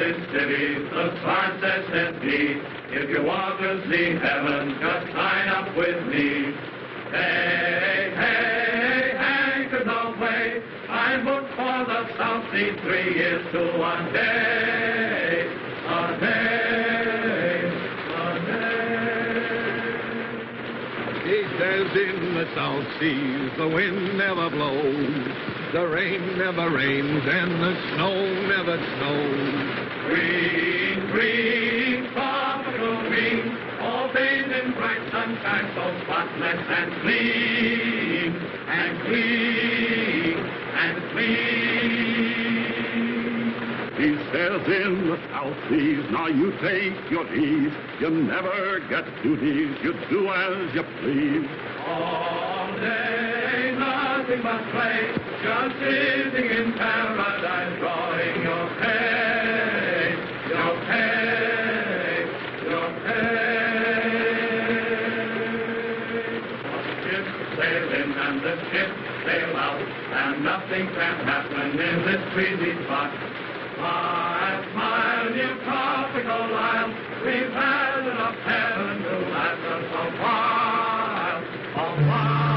this city, the sign says empty. If you want to see heaven, just sign up with me. Hey, hey, anchors away. I booked for the South Sea 3 years to one day. A day, a day. He says in the South Seas the wind never blows, the rain never rains, and the snow never snows. Green, green, tropical green, all bathed in bright sunshine, so spotless and clean, and clean, and clean. He says in the South Seas, now you take your ease, you never get duties, you do as you please. All day, nothing but play, just sitting in paradise, drawing your pay, your pay, your pay. The ship sail in and the ship sail out, and nothing can happen in this breezy spot. Smile, smile, you tropical isle, we've had enough heaven to last us a while, a while,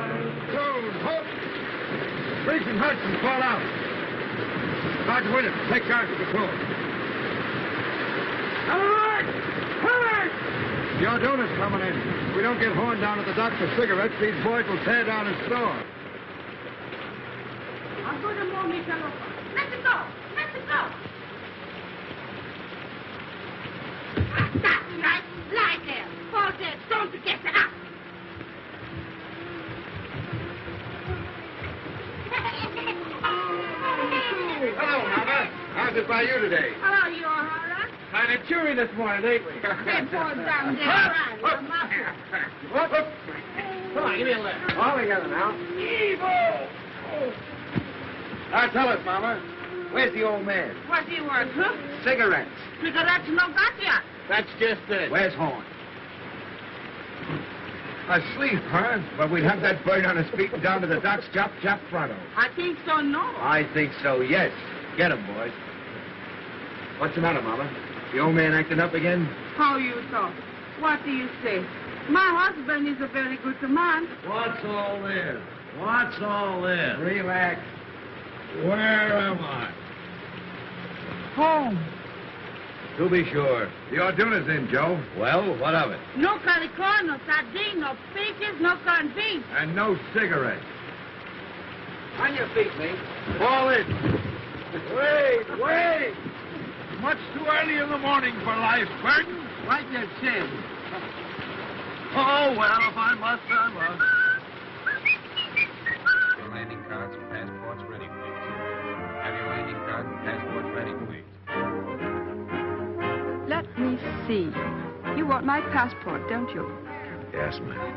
a while. Briggs and Hudson, fall out. Dr. Williams, take charge of the crew. Alert! Alert! The Arduna's coming in. If we don't get horned down at the dock for cigarettes, these boys will tear down his store. I'll go to more, Michel. Let it go! Let it go! Stop, right? Lie there. Fall dead. Don't forget to up. Hello, Mama. How's it by you today? Hello, you all right? Kind of cheery this morning, ain't we? They fall down there crying. Come on, give me a lift. All together now. Evil! Now tell us, Mama, where's the old man? What's he worth, huh? Cigarettes. Cigarettes no got yet. That's just it. Where's Horn? Asleep, huh? But we'd have that bird on his feet and down to the docks, chop, chop, pronto. I think so, no. I think so, yes. Get him, boys. What's the matter, Mama? The old man acting up again? How you talk? What do you say? My husband is a very good man. What's all this? What's all this? Relax. Where am I? Home. To be sure. The Arduna's in, Joe. Well, what of it? No calicorn, no sardine, no peaches, no corned beef. And no cigarettes. On your feet, mate. Fall in. Wait! Much too early in the morning for life's burden. Like your chin. Oh, well, if I must, I must. Your landing cards and passports ready, please. Have your landing cards and passports ready, please. Let me see. You want my passport, don't you? Yes, ma'am.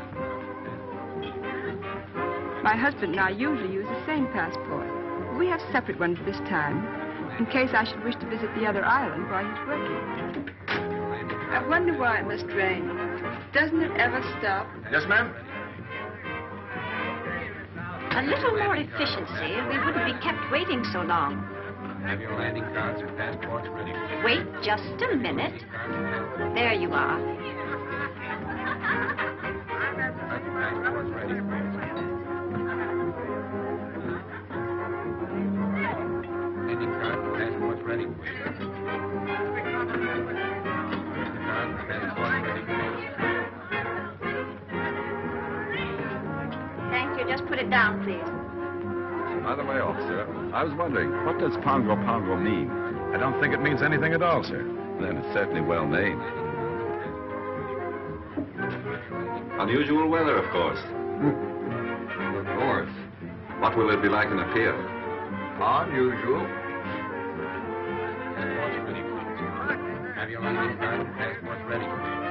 My husband and I usually use the same passport. We have separate ones this time, in case I should wish to visit the other island while he's working. I wonder why it must rain. Doesn't it ever stop? Yes, ma'am. A little more efficiency, and we wouldn't be kept waiting so long. Have your landing cards and passports ready, please. Wait just a minute. There you are. Have your passports ready, please. Landing cards and passports ready, please. Landing cards and passports ready, please. Thank you. Just put it down, please. By the way, officer, I was wondering, what does Pago Pago mean? I don't think it means anything at all, sir. Then it's certainly well named. Unusual weather, of course. Of course. What will it be like in a pier? Unusual. Passports ready, please. Have your landing cards and passports ready, please.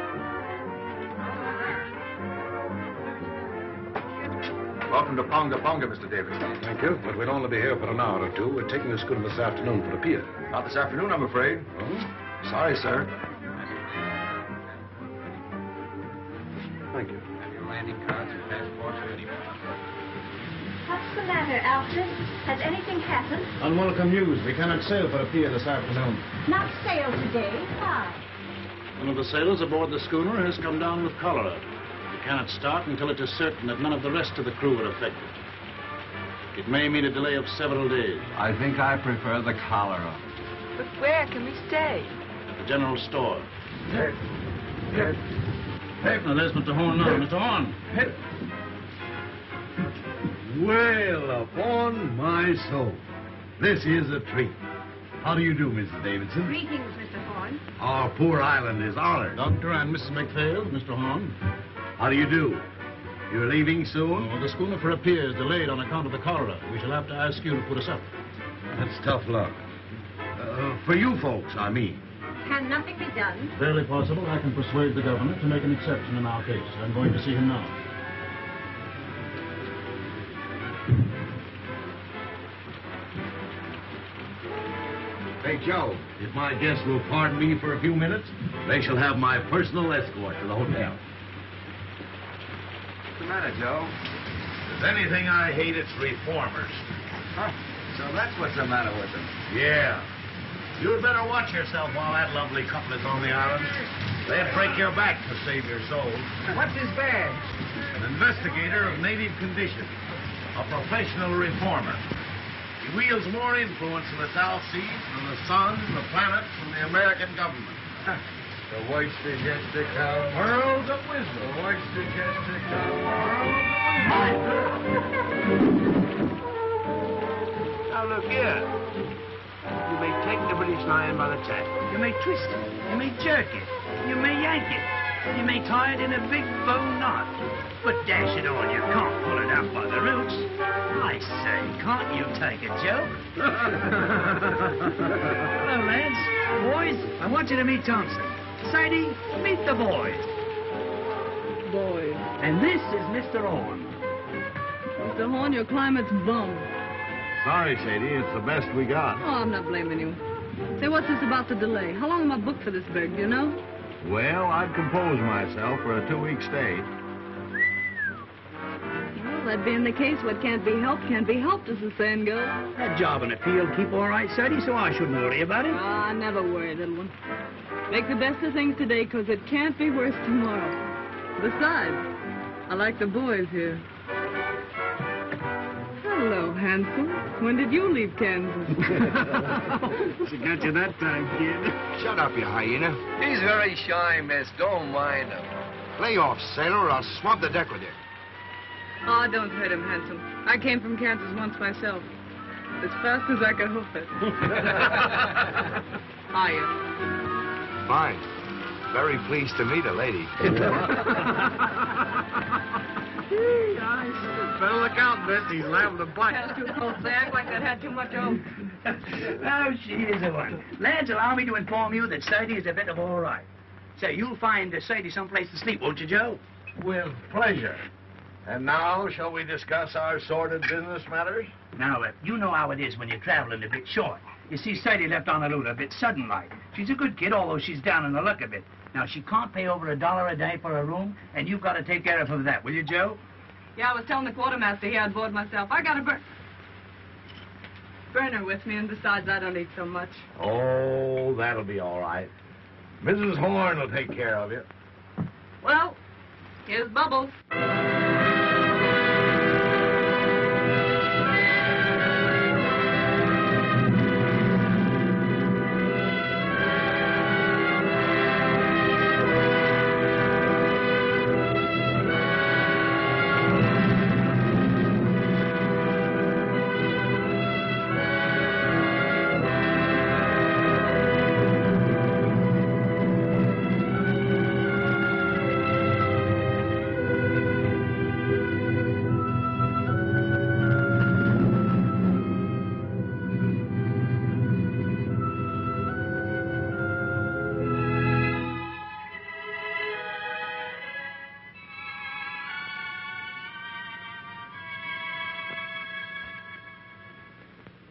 Welcome to Pago Pago, Mr. Davis. Thank you, but we'll only be here for an hour or two. We're taking the schooner this afternoon for a pier. Not this afternoon, I'm afraid. Oh? Sorry, sir. Thank you. Have your landing cards and passports ready, please. What's the matter, Alfred? Has anything happened? Unwelcome news. We cannot sail for a pier this afternoon. Not sail today. Why? One of the sailors aboard the schooner has come down with cholera. We cannot start until it is certain that none of the rest of the crew are affected. It may mean a delay of several days. I think I prefer the cholera. But where can we stay? At the general store. Now, there's Mr. Horn now. Mr. Horn. Well, upon my soul. This is a treat. How do you do, Mrs. Davidson? Greetings, Mr. Horn. Our poor island is honored. Doctor and Mrs. McPhail, Mr. Horn. How do you do? You're leaving soon? Oh, the schooner for a pier is delayed on account of the cholera. We shall have to ask you to put us up. That's tough luck. For you folks, I mean. Can nothing be done? Barely possible. I can persuade the governor to make an exception in our case. I'm going to see him now. Hey, Joe, if my guests will pardon me for a few minutes, they shall have my personal escort to the hotel. What's the matter, Joe? If there's anything I hate, it's reformers. Huh? So that's what's the matter with them. Yeah. You'd better watch yourself while that lovely couple is on the island. They'd break your back to save your soul. What's his badge? An investigator of native condition. A professional reformer. He wields more influence in the South Seas than the sun, the planets, and the American government. The white suggested cow. Pearls of wisdom. The white suggested cow. Now look here. You may take the British lion by the tail. You may twist it. You may jerk it. You may yank it. You may tie it in a big bow knot. But dash it all, you can't pull it out by the roots. I say, can't you take a joke? Hello, lads. Boys, I want you to meet Thompson. Sadie, meet the boys. Boy. And this is Mr. Horn. Mr. Horn, your climate's bum. Sorry, Sadie. It's the best we got. Oh, I'm not blaming you. Say, what's this about the delay? How long am I booked for this berg, do you know? Well, I'd compose myself for a 2-week stay. Well, that being the case, what can't be helped, as the saying goes. That job and appeal keep all right, Sadie, so I shouldn't worry about it. Ah, never worry, little one. Make the best of things today, 'cause it can't be worse tomorrow. Besides, I like the boys here. Hello, handsome. When did you leave Kansas? She got you that time, kid. Shut up, you hyena. He's very shy, miss. Don't mind him. Lay off, sailor, or I'll swab the deck with you. Oh, don't hurt him, handsome. I came from Kansas once myself. As fast as I could hoof it. Hiya. Fine. Very pleased to meet a lady. Better look out, miss. He's liable to bite. That's too close. They act like they'd had too much of. Oh, she is the one. Lads, allow me to inform you that Sadie is a bit of all right. So you'll find Sadie someplace to sleep, won't you, Joe? With pleasure. And now, shall we discuss our sordid business matters? Now, you know how it is when you're traveling a bit short. You see, Sadie left Honolulu a bit sudden-like. She's a good kid, although she's down in the luck a bit. Now, she can't pay over $1 a day for a room, and you've got to take care of her for that, will you, Joe? Yeah, I was telling the quartermaster here on board myself. I got a burner with me, and besides, I don't eat so much. Oh, that'll be all right. Mrs. Horn will take care of you. Well, here's Bubbles.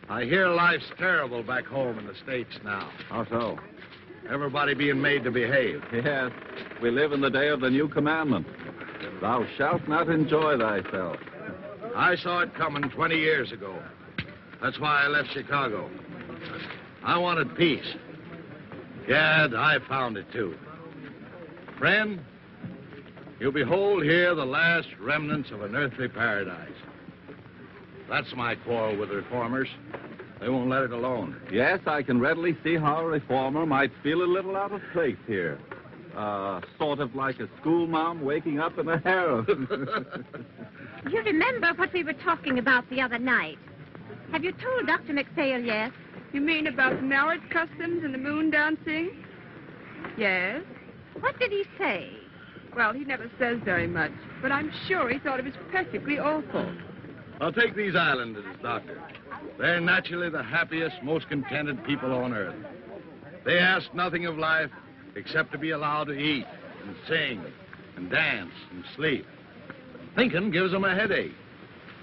I hear life's terrible back home in the States now. How so? Everybody being made to behave. Yes, we live in the day of the new commandment. Thou shalt not enjoy thyself. I saw it coming 20 years ago. That's why I left Chicago. I wanted peace. Gad, I found it too. Friend, you behold here the last remnants of an earthly paradise. That's my quarrel with the reformers. They won't let it alone. Yes, I can readily see how a reformer might feel a little out of place here. Sort of like a schoolma'am waking up in a harem. You remember what we were talking about the other night? Have you told Dr. McPhail yet? You mean about marriage customs and the moon dancing? Yes. What did he say? Well, he never says very much, but I'm sure he thought it was perfectly awful. I'll take these islanders, Doctor. They're naturally the happiest, most contented people on earth. They ask nothing of life except to be allowed to eat and sing and dance and sleep. Thinking gives them a headache.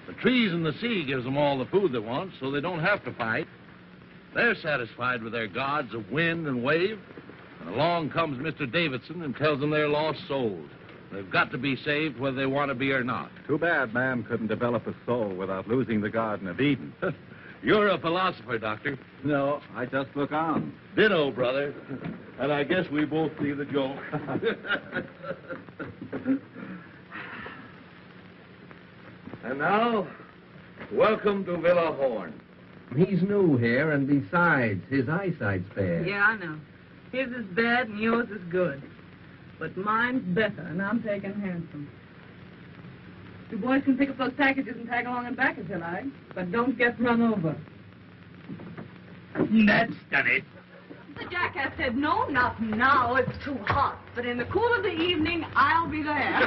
The trees and the sea gives them all the food they want, so they don't have to fight. They're satisfied with their gods of wind and wave. And along comes Mr. Davidson and tells them they're lost souls. They've got to be saved whether they want to be or not. Too bad man couldn't develop a soul without losing the Garden of Eden. You're a philosopher, Doctor. No, I just look on. Ditto, brother. And I guess we both see the joke. And now, welcome to Villa Horn. He's new here, and besides, his eyesight's bad. Yeah, I know. His is bad and yours is good. But mine's better, and I'm taking handsome. You boys can pick up those packages and tag along and back if you like, but don't get run over. That's done it. The jackass said, no, not now, it's too hot. But in the cool of the evening, I'll be there.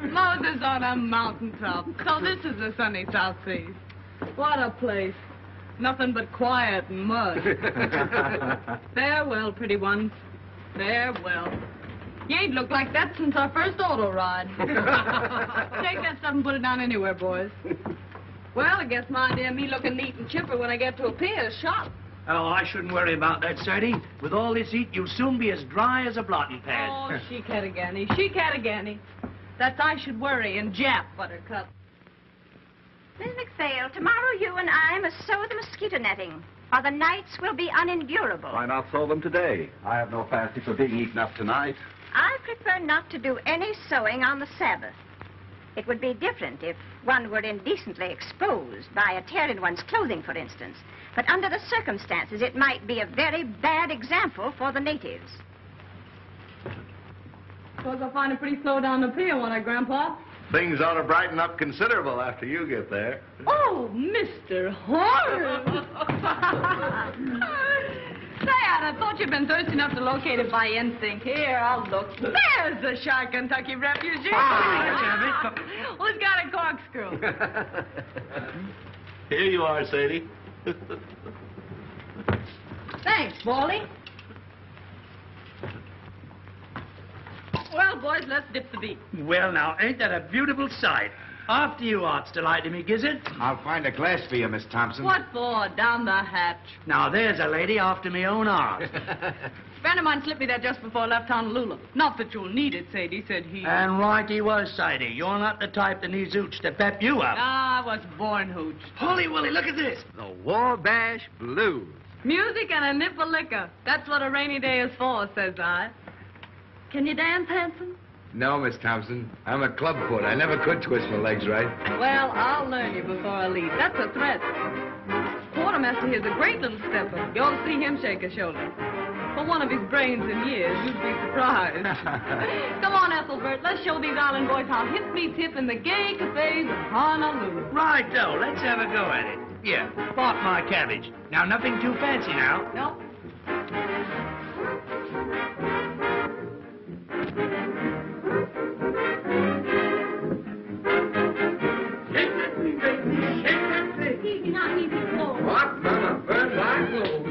Moses on a mountaintop. So this is the sunny South Seas. What a place. Nothing but quiet and mud. Farewell, pretty ones. Farewell. You ain't looked like that since our first auto ride. Take that stuff and put it down anywhere, boys. Well, I guess my idea of me looking neat and chipper when I get to a pier is shot. Oh, I shouldn't worry about that, Sadie. With all this heat, you'll soon be as dry as a blotting pad. Oh, she-cat-a-ganny, she-cat-a-ganny. That's I should worry and Jap, Buttercup. Miss McPhail, tomorrow you and I must sew the mosquito netting, or the nights will be unendurable. Why not sew them today? I have no fancy for being eaten up tonight. I prefer not to do any sewing on the Sabbath. It would be different if one were indecently exposed by a tear in one's clothing, for instance. But under the circumstances, it might be a very bad example for the natives. Suppose I'll find it pretty slow down the pier, won't I, Grandpa? Things ought to brighten up considerable after you get there. Oh, Mr. Horace! Say, I thought you'd been thirsty enough to locate it by instinct. Here, I'll look. There's the shy Kentucky refugee. Who's got a corkscrew? Here you are, Sadie. Thanks, Baldy. Well, boys, let's dip the beat. Well, now, ain't that a beautiful sight? After you, Art's delighted me, Gizzard. I'll find a glass for you, Miss Thompson. What for? Down the hatch. Now, there's a lady after me own art. Friend of mine slipped me that just before I left Honolulu. Not that you'll need it, Sadie, said he. And right he was, Sadie. You're not the type that needs hooch to pep you up. I was born hooched. Holy Willie, look at this. The Wabash Blues. Music and a nip of liquor. That's what a rainy day is for, says I. Can you dance, handsome? No, Miss Thompson. I'm a clubfoot. I never could twist my legs right. Well, I'll learn you before I leave. That's a threat. Quartermaster here's a great little stepper. You ought to see him shake a shoulder. For one of his brains in years, you'd be surprised. Come on, Ethelbert. Let's show these island boys how hip meets hip in the gay cafes of Honolulu. Righto, let's have a go at it. Here, spot my cabbage. Now, nothing too fancy now. Nope. What? Mama, burn my clothes.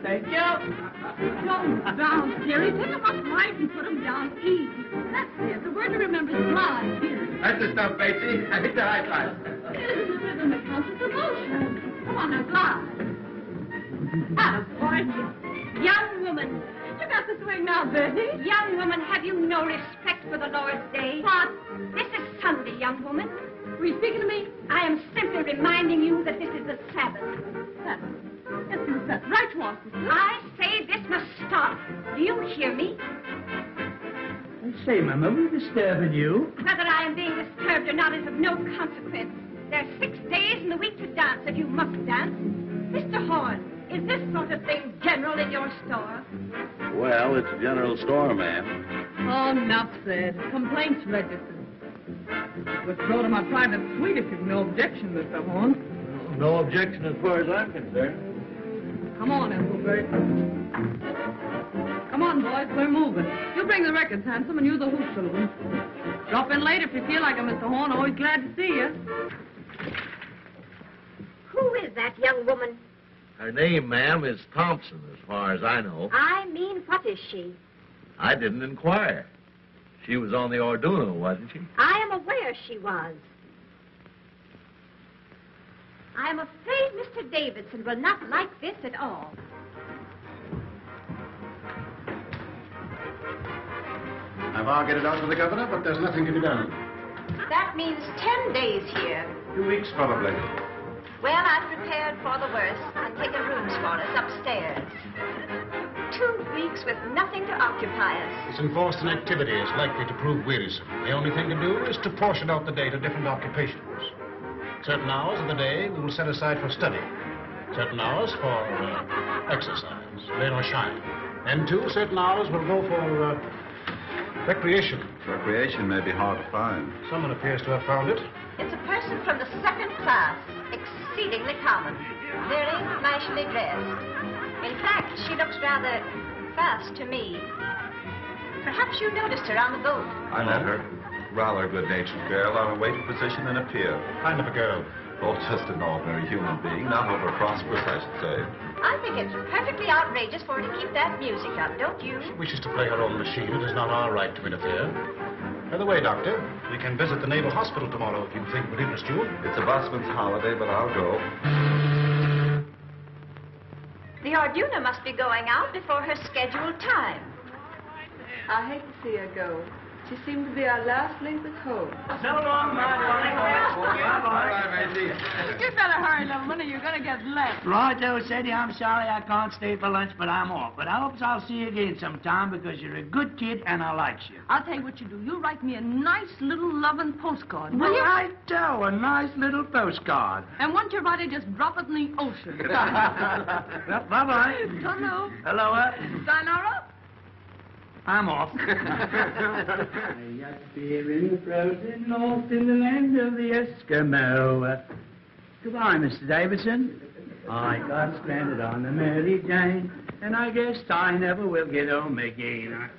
Thank you. Go down, Jerry. Pick them up right and put them down easy. That's it. The word to remember is glide, Jerry. That's the stuff, Betsy. I hit the high five. It isn't the rhythm that counts, it's emotion. Come on now, glide. Attaboy. Young woman, you got to swing now, Betty? Young woman, have you no respect for the Lord's day? What? This is Sunday, young woman. Were you speaking to me? I am simply reminding you that this is the Sabbath. Sabbath? That's right, you are, sister. I say this must stop. Do you hear me? I say, Mama, we're disturbing you. Whether I am being disturbed or not is of no consequence. There are 6 days in the week to dance if you must dance. Mr. Horn, is this sort of thing general in your store? Well, it's a general store, ma'am. Oh, enough said. Complaints registered. Let's go to my private suite if you've no objection, Mr. Horn. No objection as far as I'm concerned. Come on, Ethelbert. Come on, boys, we're moving. You bring the records, Handsome, and you the hoop children. Drop in late if you feel like it, Mr. Horn. Always glad to see you. Who is that young woman? Her name, ma'am, is Thompson, as far as I know. I mean, what is she? I didn't inquire. She was on the Orduno, wasn't she? I am aware she was. I am afraid Mr. Davidson will not like this at all. I've argued it out with the governor, but there's nothing to be done. That means 10 days here. 2 weeks, probably. Well, I've prepared for the worst and taken rooms for us upstairs. 2 weeks with nothing to occupy us. This enforced inactivity is likely to prove wearisome. The only thing to do is to portion out the day to different occupations. Certain hours of the day we will set aside for study. Certain hours for exercise, rain or shine. And too, certain hours will go for recreation. Recreation may be hard to find. Someone appears to have found it. It's a person from the second class, exceedingly common, very flashily dressed. In fact, she looks rather fast to me. Perhaps you noticed her on the boat. I met her. Rather a good-natured girl on a waiting position in a pier. Kind of a girl. Oh, just an ordinary human being, not over prosperous, I should say. I think it's perfectly outrageous for her to keep that music up, don't you? She wishes to play her own machine. It is not our right to interfere. By the way, Doctor, we can visit the Naval Hospital tomorrow if you think it would interest you. It's a busman's holiday, but I'll go. The Orduna must be going out before her scheduled time. I hate to see her go. She seemed to be our last link with hope. So long, my darling. You better hurry, little one, or you're going to get left. Righto, Sadie, I'm sorry I can't stay for lunch, but I'm off. But I hope I'll see you again sometime because you're a good kid and I likes you. I'll tell you what you do. You write me a nice little loving postcard, will you? Righto, a nice little postcard. And once you write it, just drop it in the ocean. Well, bye-bye. Hello. Hello, Sayonara. I'm off. I got beer in the frozen north in the land of the Eskimo. Goodbye, Mr. Davidson. I got stranded on the Mary Jane, and I guess I never will get home again.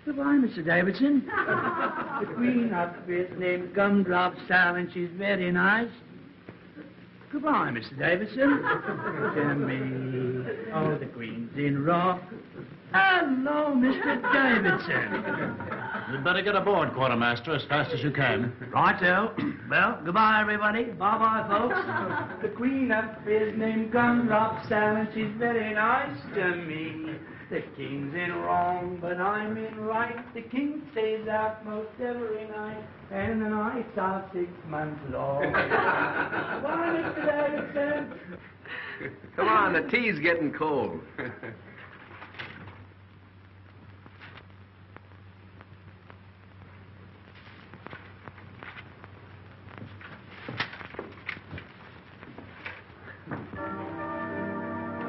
Goodbye, Mr. Davidson. The Queen outfit named Gumdrop Sal, and she's very nice. Goodbye, Mr. Davidson. To me, oh, the Queen's in rock. Hello, Mr. Davidson. You'd better get aboard, Quartermaster, as fast as you can. Righto. Well, goodbye, everybody. Bye-bye, folks. The Queen up is named Gumdrop Sal, and she's very nice to me. The King's in wrong, but I'm in right. The King stays out most every night, and the nights are 6 months long. Bye, Mr. Davidson. Come on, the tea's getting cold.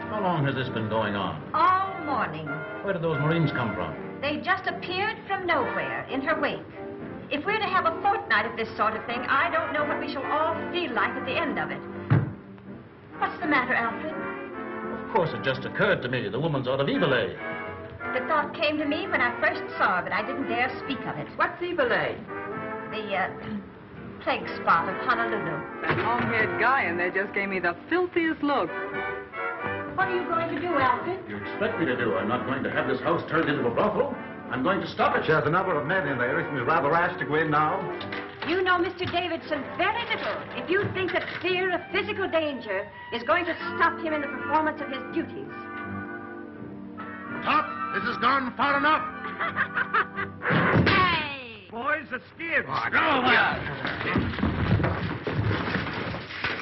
How long has this been going on? All morning. Where did those Marines come from? They just appeared from nowhere in her wake. If we're to have a fortnight of this sort of thing, I don't know what we shall all feel like at the end of it. What's the matter, Alfred? Of course, it just occurred to me. The woman's out of Evillay. The thought came to me when I first saw her, but I didn't dare speak of it. What's Evillay? The, plague spot of Honolulu. That long-haired guy in there just gave me the filthiest look. What are you going to do, Alfred? You expect me to do? I'm not going to have this house turned into a brothel. I'm going to stop it. There's a number of men in there. Isn't it rather rash to go in now? You know Mr. Davidson very little if you think that fear of physical danger is going to stop him in the performance of his duties. Top This has gone far enough. Hey! Boys, the skids. Oh, go away.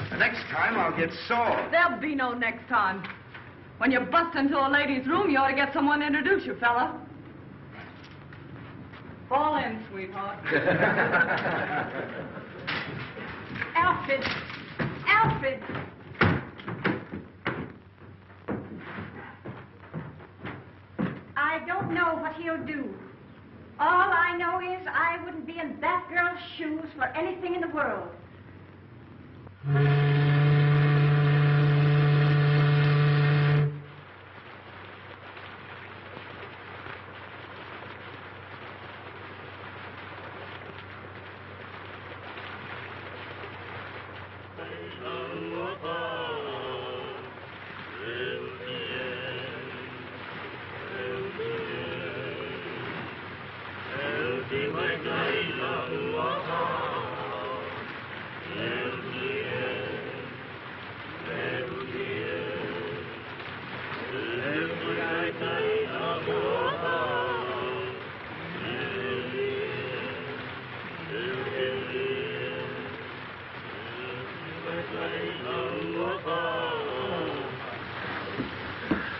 The next time I'll get sore. There'll be no next time. When you bust into a lady's room, you ought to get someone to introduce you, fella. Fall in, sweetheart. Alfred! Alfred! I don't know what he'll do. All I know is I wouldn't be in that girl's shoes for anything in the world.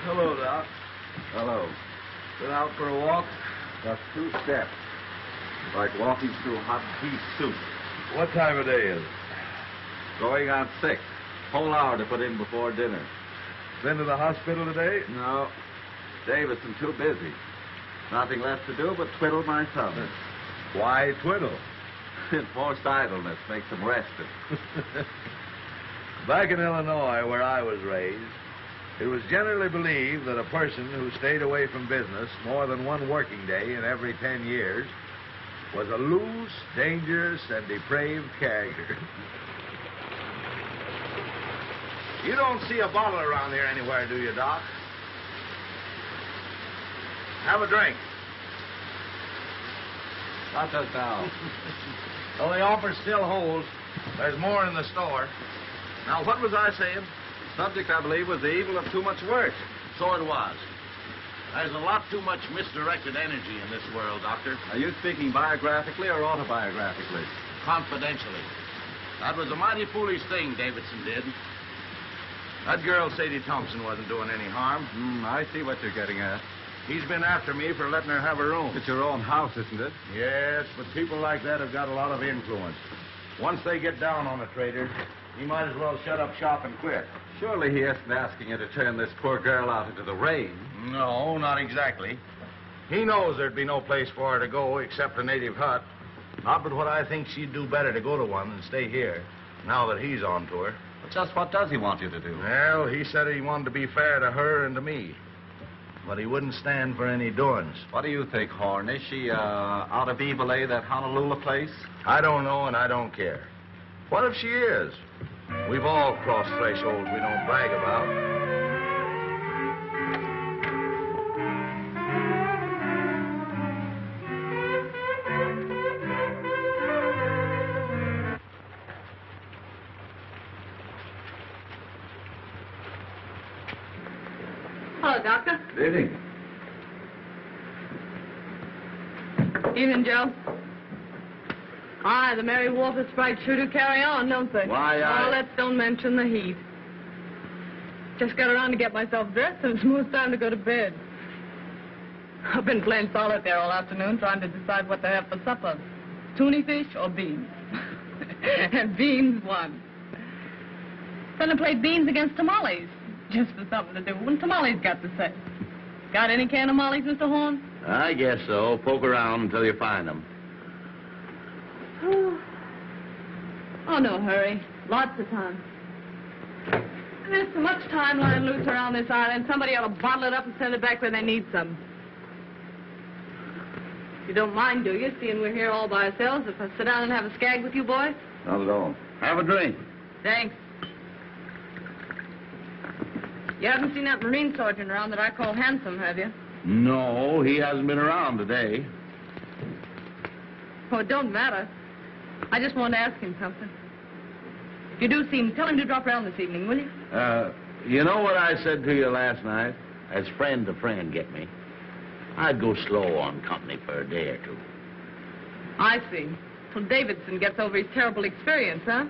Hello, Doc. Hello. Been out for a walk? Just 2 steps. Like walking through hot beef soup. What time of day is it? Going on 6. Whole hour to put in before dinner. Been to the hospital today? No. Davidson too busy. Nothing left to do but twiddle my thumbs. Why twiddle? Enforced idleness makes him rested. Back in Illinois, where I was raised, it was generally believed that a person who stayed away from business more than one working day in every 10 years was a loose, dangerous, and depraved character. You don't see a bottle around here anywhere, do you, Doc? Have a drink. Not just now. Well, the offer still holds. There's more in the store. Now, what was I saying? Subject, I believe, was the evil of too much work. So it was. There's a lot too much misdirected energy in this world, Doctor. Are you speaking biographically or autobiographically? Confidentially. That was a mighty foolish thing Davidson did. That girl, Sadie Thompson, wasn't doing any harm. I see what you're getting at. He's been after me for letting her have her room. It's your own house, isn't it? Yes, but people like that have got a lot of influence. Once they get down on a trader, he might as well shut up shop and quit. Surely he isn't asking you to turn this poor girl out into the rain. No, not exactly. He knows there'd be no place for her to go except a native hut. Not but what I think she'd do better to go to one than stay here, now that he's on to her. But just what does he want you to do? Well, he said he wanted to be fair to her and to me. But he wouldn't stand for any doings. What do you think, Horn? Is she out of Evelay, that Honolulu place? I don't know and I don't care. What if she is? We've all crossed thresholds we don't brag about. Hello, Doctor. Good evening. Evening, Joe. Aye, the Merry Water Sprite sure do carry on, don't they? Why, Oh, let's don't mention the heat. Just got around to get myself dressed, and it's most time to go to bed. I've been playing solitaire all afternoon, trying to decide what to have for supper. Tuna fish or beans? And beans won. Then I played beans against tamales, just for something to do. When tamales got to say. Got any can of mollies, Mr. Horn? I guess so. Poke around until you find them. Oh, no hurry. Lots of time. There's so much time lying loose around this island, somebody ought to bottle it up and send it back where they need some. You don't mind, do you, seeing we're here all by ourselves, if I sit down and have a skag with you boys? Not at all. Have a drink. Thanks. You haven't seen that Marine sergeant around that I call handsome, have you? No, he hasn't been around today. Oh, it don't matter. I just wanted to ask him something. If you do see him, tell him to drop around this evening, will you? You know what I said to you last night? As friend to friend, get me. I'd go slow on company for a day or two. I see. Till Davidson gets over his terrible experience, huh?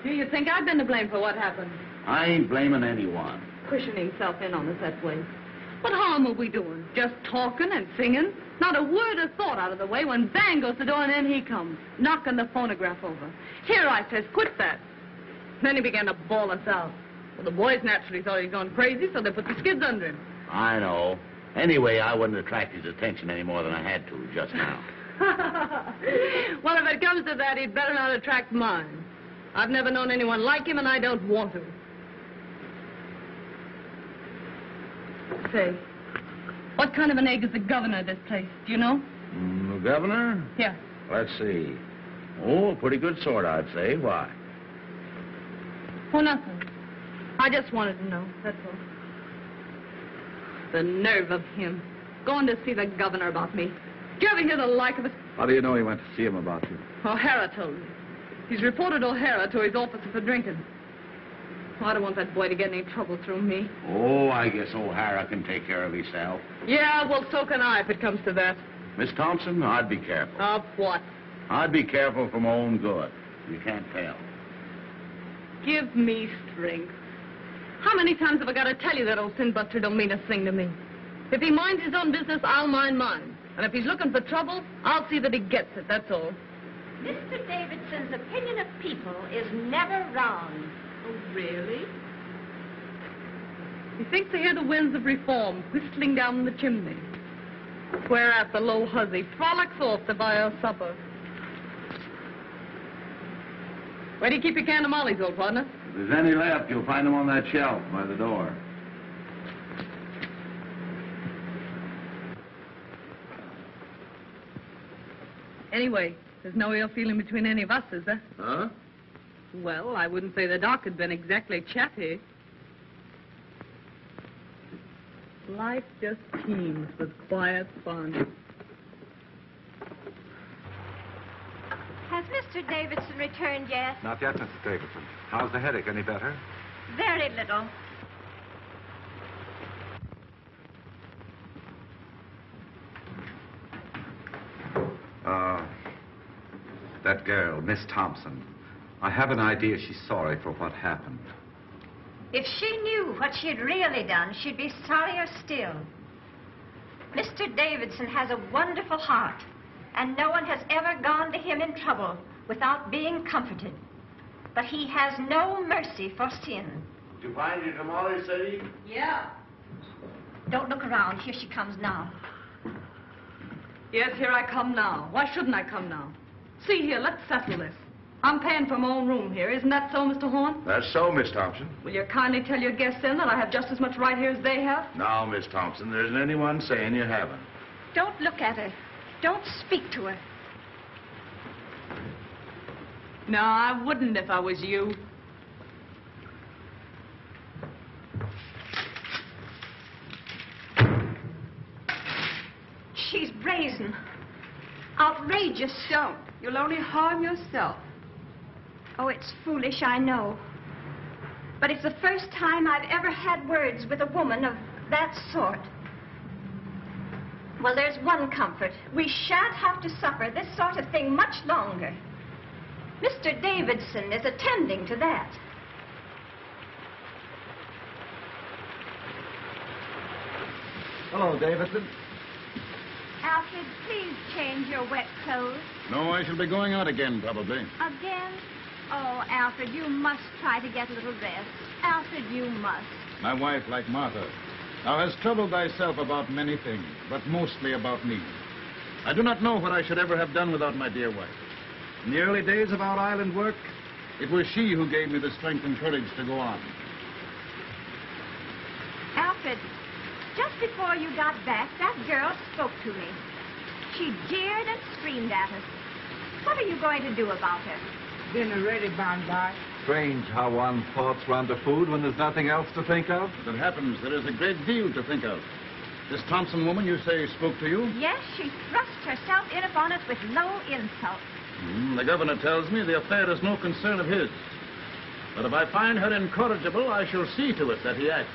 Do you think I've been to blame for what happened? I ain't blaming anyone. Pushing himself in on us that way. What harm are we doing? Just talking and singing? Not a word of thought out of the way when bang goes the door and in he comes, knocking the phonograph over. Here, I says, quit that. Then he began to bawl us out. Well, the boys naturally thought he'd gone crazy, so they put the skids under him. I know. Anyway, I wouldn't attract his attention any more than I had to just now. Well, if it comes to that, he'd better not attract mine. I've never known anyone like him, and I don't want to. Say, what kind of an egg is the governor of this place? Do you know? The governor? Yeah. Let's see. Oh, a pretty good sort, I'd say. Why? Oh, nothing. I just wanted to know, that's all. The nerve of him. Going to see the governor about me. Did you ever hear the like of it? How do you know he went to see him about you? O'Hara told me. He's reported O'Hara to his officer for drinking. Oh, I don't want that boy to get any trouble through me. Oh, I guess O'Hara can take care of himself. Yeah, well, so can I if it comes to that. Miss Thompson, I'd be careful. Of what? I'd be careful for my own good. You can't tell. Give me strength. How many times have I got to tell you that old sin-buster don't mean a thing to me? If he minds his own business, I'll mind mine. And if he's looking for trouble, I'll see that he gets it, that's all. Mr. Davidson's opinion of people is never wrong. Oh, really? He thinks to hear the winds of reform whistling down the chimney. Whereat the low hussy frolics off to buy her supper. Where do you keep your can of mollies, old partner? If there's any left, you'll find them on that shelf by the door. Anyway, there's no ill feeling between any of us, is there? Huh? Well, I wouldn't say the doc had been exactly chappy. Life just teems with quiet fun. Has Mr. Davidson returned yet? Not yet, Mrs. Davidson. How's the headache? Any better? Very little. That girl, Miss Thompson. I have an idea she's sorry for what happened. If she knew what she had really done, she'd be sorrier still. Mr. Davidson has a wonderful heart, and no one has ever gone to him in trouble without being comforted. But he has no mercy for sin. Did you find your tamales, Sadie? Yeah. Don't look around. Here she comes now. Yes, here I come now. Why shouldn't I come now? See here, let's settle this. I'm paying for my own room here. Isn't that so, Mr. Horn? That's so, Miss Thompson. Will you kindly tell your guests then that I have just as much right here as they have? No, Miss Thompson, there isn't anyone saying you haven't. Don't look at her. Don't speak to her. No, I wouldn't if I was you. She's brazen. Outrageous. Don't. You'll only harm yourself. Oh, it's foolish, I know. But it's the first time I've ever had words with a woman of that sort. Well, there's one comfort. We shan't have to suffer this sort of thing much longer. Mr. Davidson is attending to that. Hello, Davidson. Alfred, please change your wet clothes. No, I shall be going out again, probably. Again? Oh, Alfred, you must try to get a little rest. Alfred, you must. My wife, like Martha, thou hast troubled thyself about many things, but mostly about me. I do not know what I should ever have done without my dear wife. In the early days of our island work, it was she who gave me the strength and courage to go on. Alfred, just before you got back, that girl spoke to me. She jeered and screamed at us. What are you going to do about her? Dinner ready, by. Strange how one thoughts run to food when there's nothing else to think of. As it happens, there is a great deal to think of. This Thompson woman, you say, spoke to you? Yes, she thrust herself in upon us with low insult. The governor tells me the affair is no concern of his. But if I find her incorrigible, I shall see to it that he acts.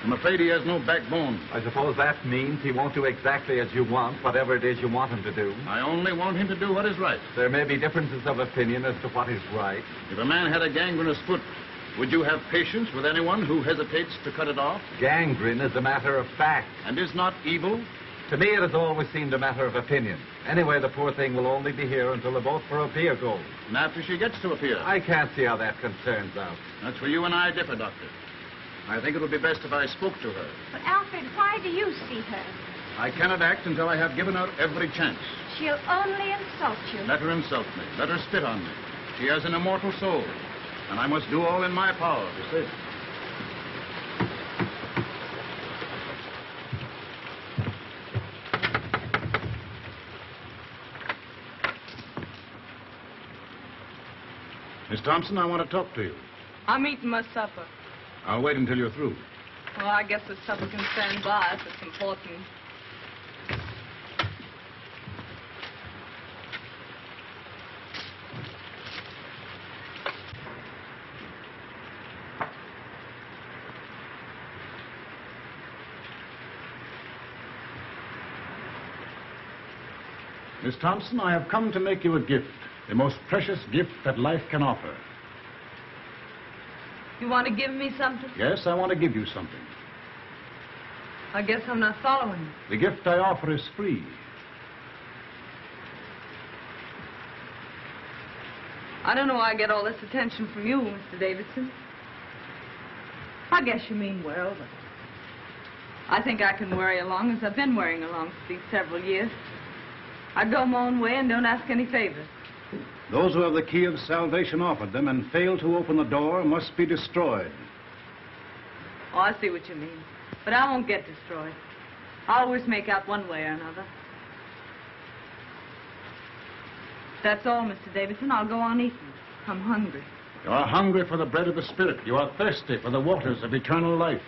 I'm afraid he has no backbone. I suppose that means he won't do exactly as you want, whatever it is you want him to do. I only want him to do what is right. There may be differences of opinion as to what is right. If a man had a gangrenous foot, would you have patience with anyone who hesitates to cut it off? Gangrene is a matter of fact. And is not evil? To me, it has always seemed a matter of opinion. Anyway, the poor thing will only be here until the vote for a peer goes. And after she gets to a peer? I can't see how that concerns us. That's where you and I differ, Doctor. I think it would be best if I spoke to her. But, Alfred, why do you see her? I cannot act until I have given her every chance. She'll only insult you. Let her insult me. Let her spit on me. She has an immortal soul, and I must do all in my power to save it. Miss Thompson, I want to talk to you. I'm eating my supper. I'll wait until you're through. Well, I guess the supper can stand by if it's important. Miss Thompson, I have come to make you a gift, the most precious gift that life can offer. You want to give me something? Yes, I want to give you something. I guess I'm not following you. The gift I offer is free. I don't know why I get all this attention from you, Mr. Davidson. I guess you mean well, but I think I can worry along as I've been worrying along for these several years. I go my own way and don't ask any favors. Those who have the key of salvation offered them and fail to open the door must be destroyed. Oh, I see what you mean. But I won't get destroyed. I'll always make out one way or another. That's all, Mr. Davidson. I'll go on eating. I'm hungry. You are hungry for the bread of the Spirit. You are thirsty for the waters of eternal life.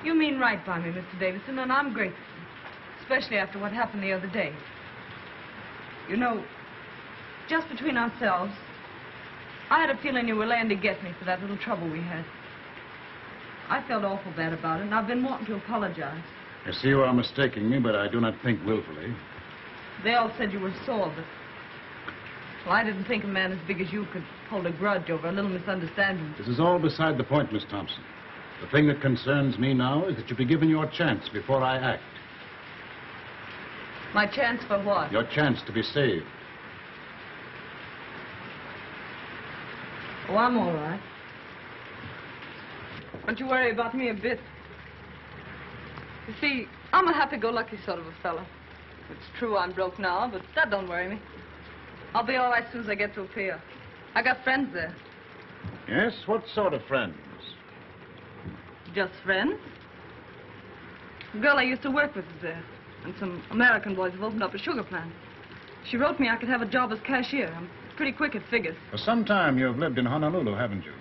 You mean right by me, Mr. Davidson, and I'm grateful. Especially after what happened the other day. You know, just between ourselves, I had a feeling you were laying to get me for that little trouble we had. I felt awful bad about it, and I've been wanting to apologize. I see you are mistaking me, but I do not think willfully. They all said you were sore, but... Well, I didn't think a man as big as you could hold a grudge over a little misunderstanding. This is all beside the point, Miss Thompson. The thing that concerns me now is that you be given your chance before I act. My chance for what? Your chance to be saved. Oh, I'm all right. Don't you worry about me a bit. You see, I'm a happy-go-lucky sort of a fella. It's true I'm broke now, but that don't worry me. I'll be all right as soon as I get to a pier. I got friends there. Yes? What sort of friends? Just friends. The girl I used to work with is there. And some American boys have opened up a sugar plant. She wrote me I could have a job as cashier. I'm pretty quick at figures. For some time you have lived in Honolulu, haven't you?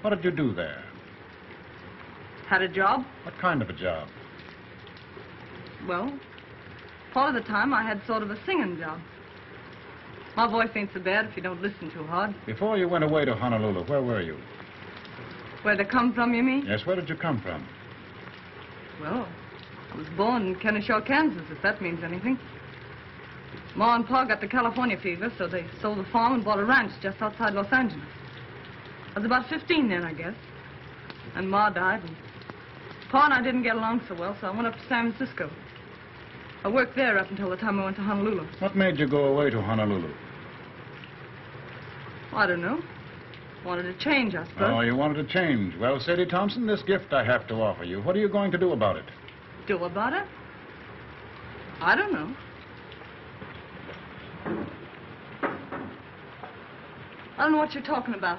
What did you do there? Had a job? What kind of a job? Well, part of the time I had sort of a singing job. My voice ain't so bad if you don't listen too hard. Before you went away to Honolulu, where were you? Where they come from, you mean? Yes, where did you come from? Well, I was born in Kennesaw, Kansas, if that means anything. Ma and Pa got the California fever, so they sold the farm and bought a ranch just outside Los Angeles. I was about 15 then, I guess. And Ma died, and Pa and I didn't get along so well, so I went up to San Francisco. I worked there up until the time I went to Honolulu. What made you go away to Honolulu? I don't know. Wanted to change, I suppose. Oh, you wanted to change. Well, Sadie Thompson, this gift I have to offer you. What are you going to do about it? Do about it? I don't know. I don't know what you're talking about.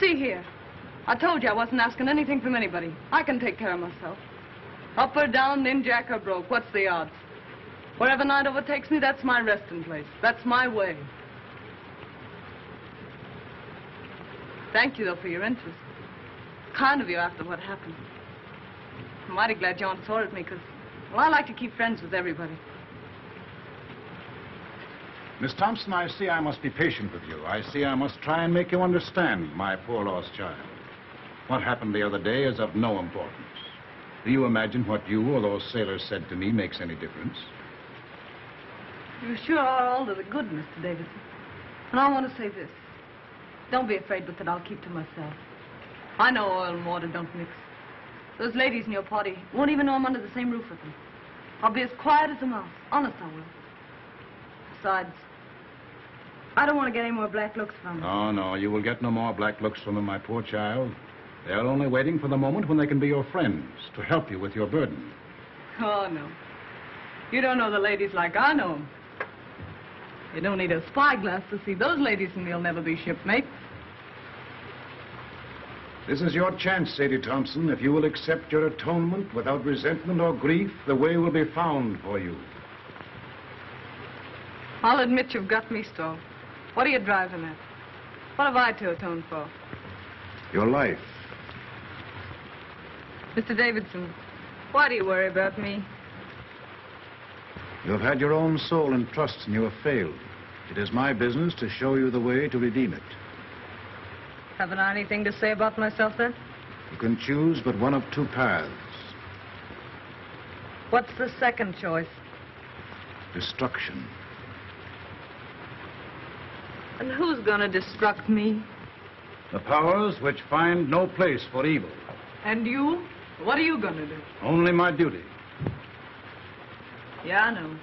See here. I told you I wasn't asking anything from anybody. I can take care of myself. Up or down, in jack or broke, what's the odds? Wherever night overtakes me, that's my resting place. That's my way. Thank you, though, for your interest. Kind of you after what happened. I'm mighty glad you aren't sore at me, because, well, I like to keep friends with everybody. Miss Thompson, I have come to make you a gift, the most precious gift that life can offer you. What are you going to do about it? Do about it? I don't know. Wanted to change, I suppose. What made you go away to Honolulu? I Miss Thompson, I see I must be patient with you. I see I must try and make you understand my poor lost child. What happened the other day is of no importance. Do you imagine what you or those sailors said to me makes any difference? You sure are all to the good, Mr. Davidson. And I want to say this. Don't be afraid with it. I'll keep to myself. I know oil and water don't mix. Those ladies in your party won't even know I'm under the same roof with them. I'll be as quiet as a mouse. Honest, I will. Besides, I don't want to get any more black looks from them. Oh, no, you will get no more black looks from them, my poor child. They're only waiting for the moment when they can be your friends, to help you with your burden. Oh, no. You don't know the ladies like I know them. You don't need a spyglass to see those ladies, and you'll never be shipmates. This is your chance, Sadie Thompson. If you will accept your atonement without resentment or grief, the way will be found for you. I'll admit you've got me stalled. What are you driving at? What have I to atone for? Your life. Mr. Davidson, why do you worry about me? You have had your own soul in trust, and you have failed. It is my business to show you the way to redeem it. Haven't I anything to say about myself, then? You can choose but one of two paths. What's the second choice? Destruction. And who's gonna destruct me? The powers which find no place for evil. And you? What are you gonna do? Only my duty. Yeah, I know.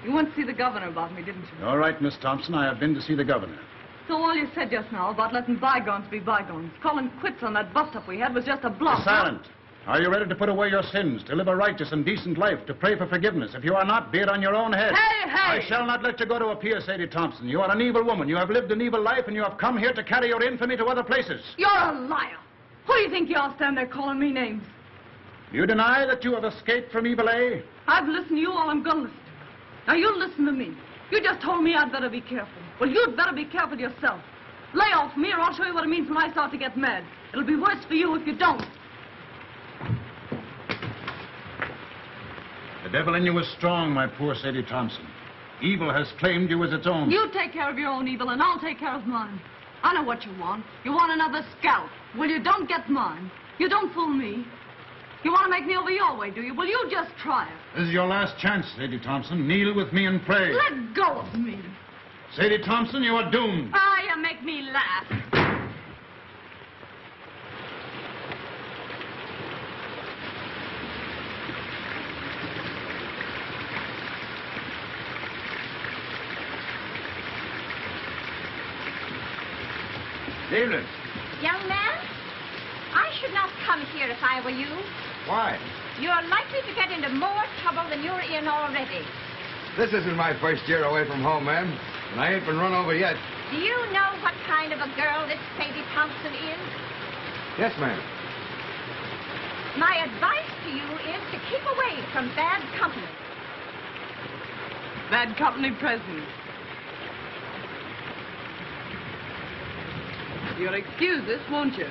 You went to see the governor about me, didn't you? All right, Miss Thompson, I have been to see the governor. So all you said just now about letting bygones be bygones, calling quits on that bust-up we had was just a bluff. Silent. Are you ready to put away your sins, to live a righteous and decent life, to pray for forgiveness? If you are not, be it on your own head. Hey, hey! I shall not let you go to appear, Sadie Thompson. You are an evil woman. You have lived an evil life, and you have come here to carry your infamy to other places. You're a liar. Who do you think you are standing there calling me names? You deny that you have escaped from evil, eh? I've listened to you all I'm gonna listen to. Now you listen to me. You just told me I'd better be careful. Well, you'd better be careful yourself. Lay off me, or I'll show you what it means when I start to get mad. It'll be worse for you if you don't. The devil in you is strong, my poor Sadie Thompson. Evil has claimed you as its own. You take care of your own evil, and I'll take care of mine. I know what you want. You want another scalp. Well, you don't get mine. You don't fool me. You want to make me over your way, do you? Well, you just try it. This is your last chance, Sadie Thompson. Kneel with me and pray. Let go of me. Sadie Thompson, you are doomed. Ah, you make me laugh. Evening. Young man, I should not come here if I were you. Why? You're likely to get into more trouble than you're in already. This isn't my first year away from home, ma'am. And I ain't been run over yet. Do you know what kind of a girl this Sadie Thompson is? Yes, ma'am. My advice to you is to keep away from bad company. Bad company present. You'll excuse this, won't you?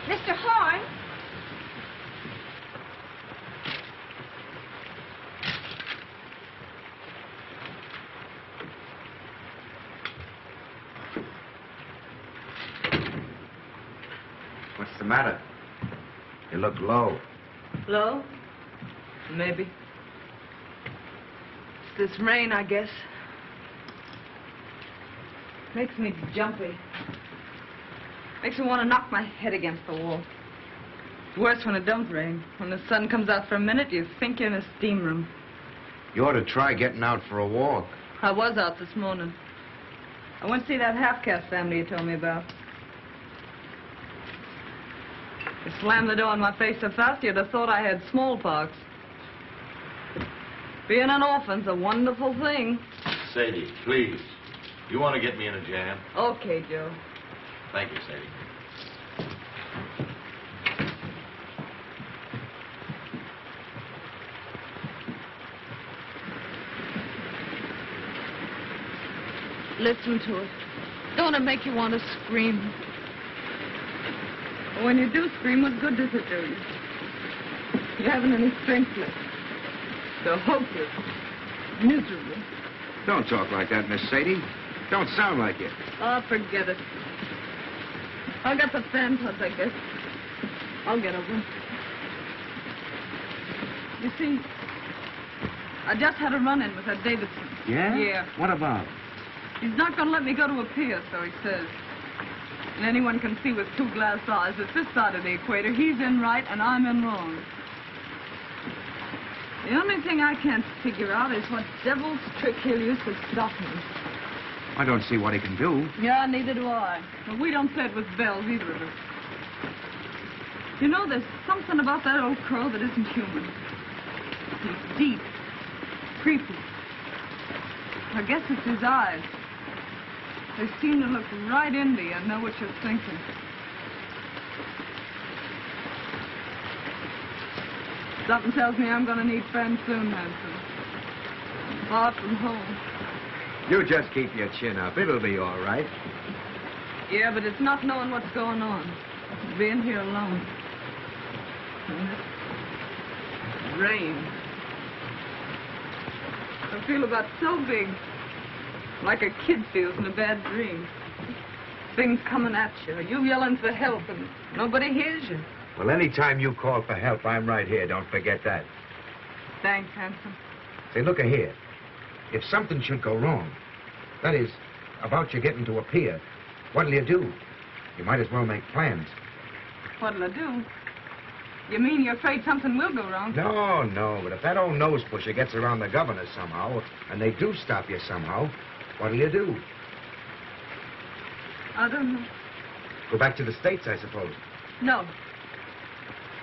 Mr. Horn? What's the matter? You look low. Low? Maybe. It's this rain, I guess. Makes me jumpy. Makes me want to knock my head against the wall. It's worse when it don't rain. When the sun comes out for a minute, you think you're in a steam room. You ought to try getting out for a walk. I was out this morning. I went to see that half-caste family you told me about. You slammed the door in my face so fast you'd have thought I had smallpox. Being an orphan's a wonderful thing. Sadie, please. You want to get me in a jam? Okay, Joe. Thank you, Sadie. Listen to it. Don't it make you want to scream? When you do scream, what good does it do you? You haven't any strength left. So hopeless. Miserable. Don't talk like that, Miss Sadie. Don't sound like it. Oh, forget it. I got the phantoms, I guess. I'll get over it. You see, I just had a run-in with that Davidson. Yeah? Yeah. What about? He's not going to let me go to a pier, so he says. And anyone can see with 2 glass eyes that this side of the equator, he's in right and I'm in wrong. The only thing I can't figure out is what devil's trick he'll use to stop me. I don't see what he can do. Yeah, neither do I. But we don't play it with bells, either of us. You know, there's something about that old crow that isn't human. He's deep, creepy. I guess it's his eyes. They seem to look right into you and know what you're thinking. Something tells me I'm going to need friends soon, Hanson. Far from home. You just keep your chin up. It'll be all right. Yeah, but it's not knowing what's going on. It's being here alone. And this rain. I feel about so big. Like a kid feels in a bad dream. Things coming at you. You yelling for help and nobody hears you. Well, anytime you call for help, I'm right here. Don't forget that. Thanks, Hanson. Say, look here. If something should go wrong, that is, about you getting to a pier, what'll you do? You might as well make plans. What'll I do? You mean you're afraid something will go wrong? No, but if that old nose pusher gets around the governor somehow, and they do stop you somehow, what'll you do? I don't know. Go back to the States, I suppose. No.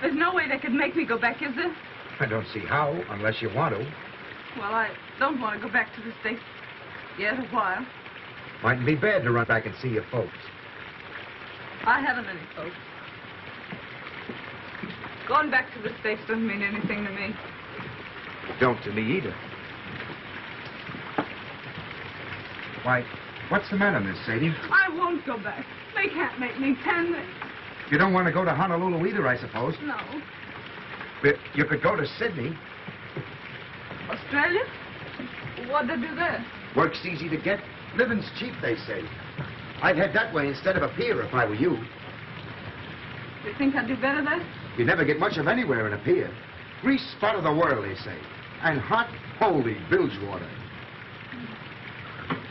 There's no way they could make me go back, is there? I don't see how, unless you want to. Well, I don't want to go back to the States yet a while. Mightn't be bad to run back and see your folks. I haven't any folks. Going back to the States doesn't mean anything to me. Don't to me either. Why, what's the matter, Miss Sadie? I won't go back. They can't make me, can they? You don't want to go to Honolulu either, I suppose. No. But you could go to Sydney. Australia? What'd they do there? Work's easy to get. Living's cheap, they say. I'd head that way instead of a pier if I were you. You think I'd do better there? You never get much of anywhere in a pier. Grease spot of the world, they say. And hot, holy bilge water.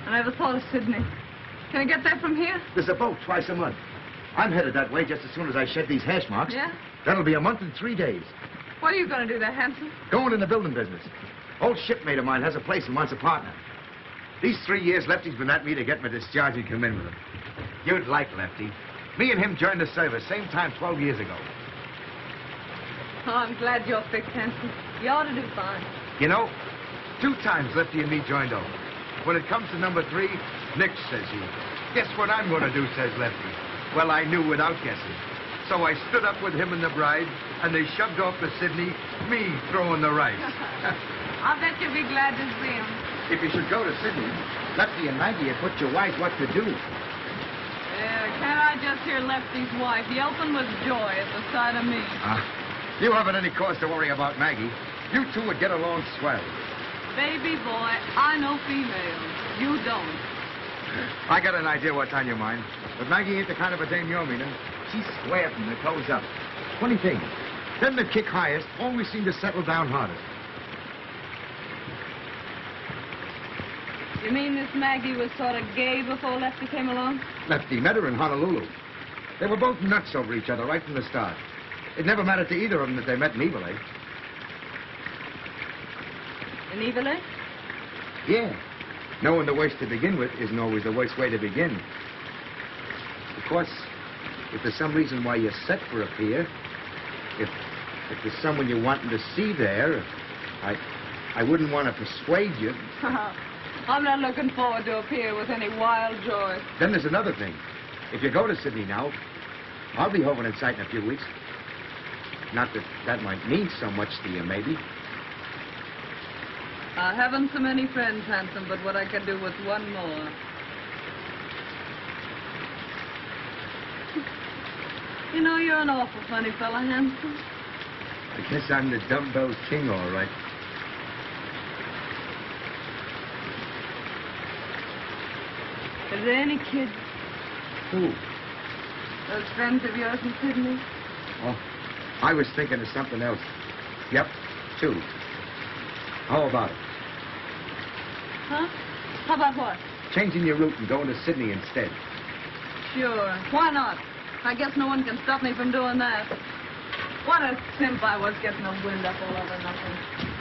I never thought of Sydney. Can I get there from here? There's a boat twice a month. I'm headed that way just as soon as I shed these hash marks. Yeah? That'll be a month and 3 days. What are you going to do there, Hanson? Going in the building business. Old shipmate of mine has a place and wants a partner. These 3 years Lefty's been at me to get me discharged and come in with him. You'd like Lefty. Me and him joined the service same time 12 years ago. Oh, I'm glad you're fixed, Hanson. You ought to do fine. You know, 2 times Lefty and me joined over. When it comes to number 3, Nick, says he. Guess what I'm going to do, says Lefty. Well, I knew without guessing. So I stood up with him and the bride, and they shoved off to Sydney, me throwing the rice. I bet you'll be glad to see him. If you should go to Sydney, Lefty and Maggie have put you wise what to do. Yeah, can't I just hear Lefty's wife yelping with joy at the sight of me? You haven't any cause to worry about Maggie. You two would get along swell. Baby boy, I know females. You don't. I got an idea what's on your mind. But Maggie ain't the kind of a dame you're meaning. She's square from the toes up. Funny thing, them that kick highest always seem to settle down hardest. You mean this Maggie was sort of gay before Lefty came along? Lefty met her in Honolulu. They were both nuts over each other right from the start. It never mattered to either of them that they met in Evil, eh? In Evil, eh? Yeah. Knowing the worst to begin with isn't always the worst way to begin. Of course, if there's some reason why you're set for a pier, if there's someone you're wanting to see there, I wouldn't want to persuade you. I'm not looking forward to a pier with any wild joy. Then there's another thing. If you go to Sydney now, I'll be hoping in sight in a few weeks. Not that that might mean so much to you, maybe. I haven't so many friends, Hanson, but what I can do with one more. You know, you're an awful funny fella, Hanson. I guess I'm the dumbbell king, all right. Are there any kids? Who? Those friends of yours in Sydney? Oh, I was thinking of something else. Yep, 2. How about it? Huh? How about what? Changing your route and going to Sydney instead. Sure. Why not? I guess no one can stop me from doing that. What a simp I was getting the wind up all over nothing.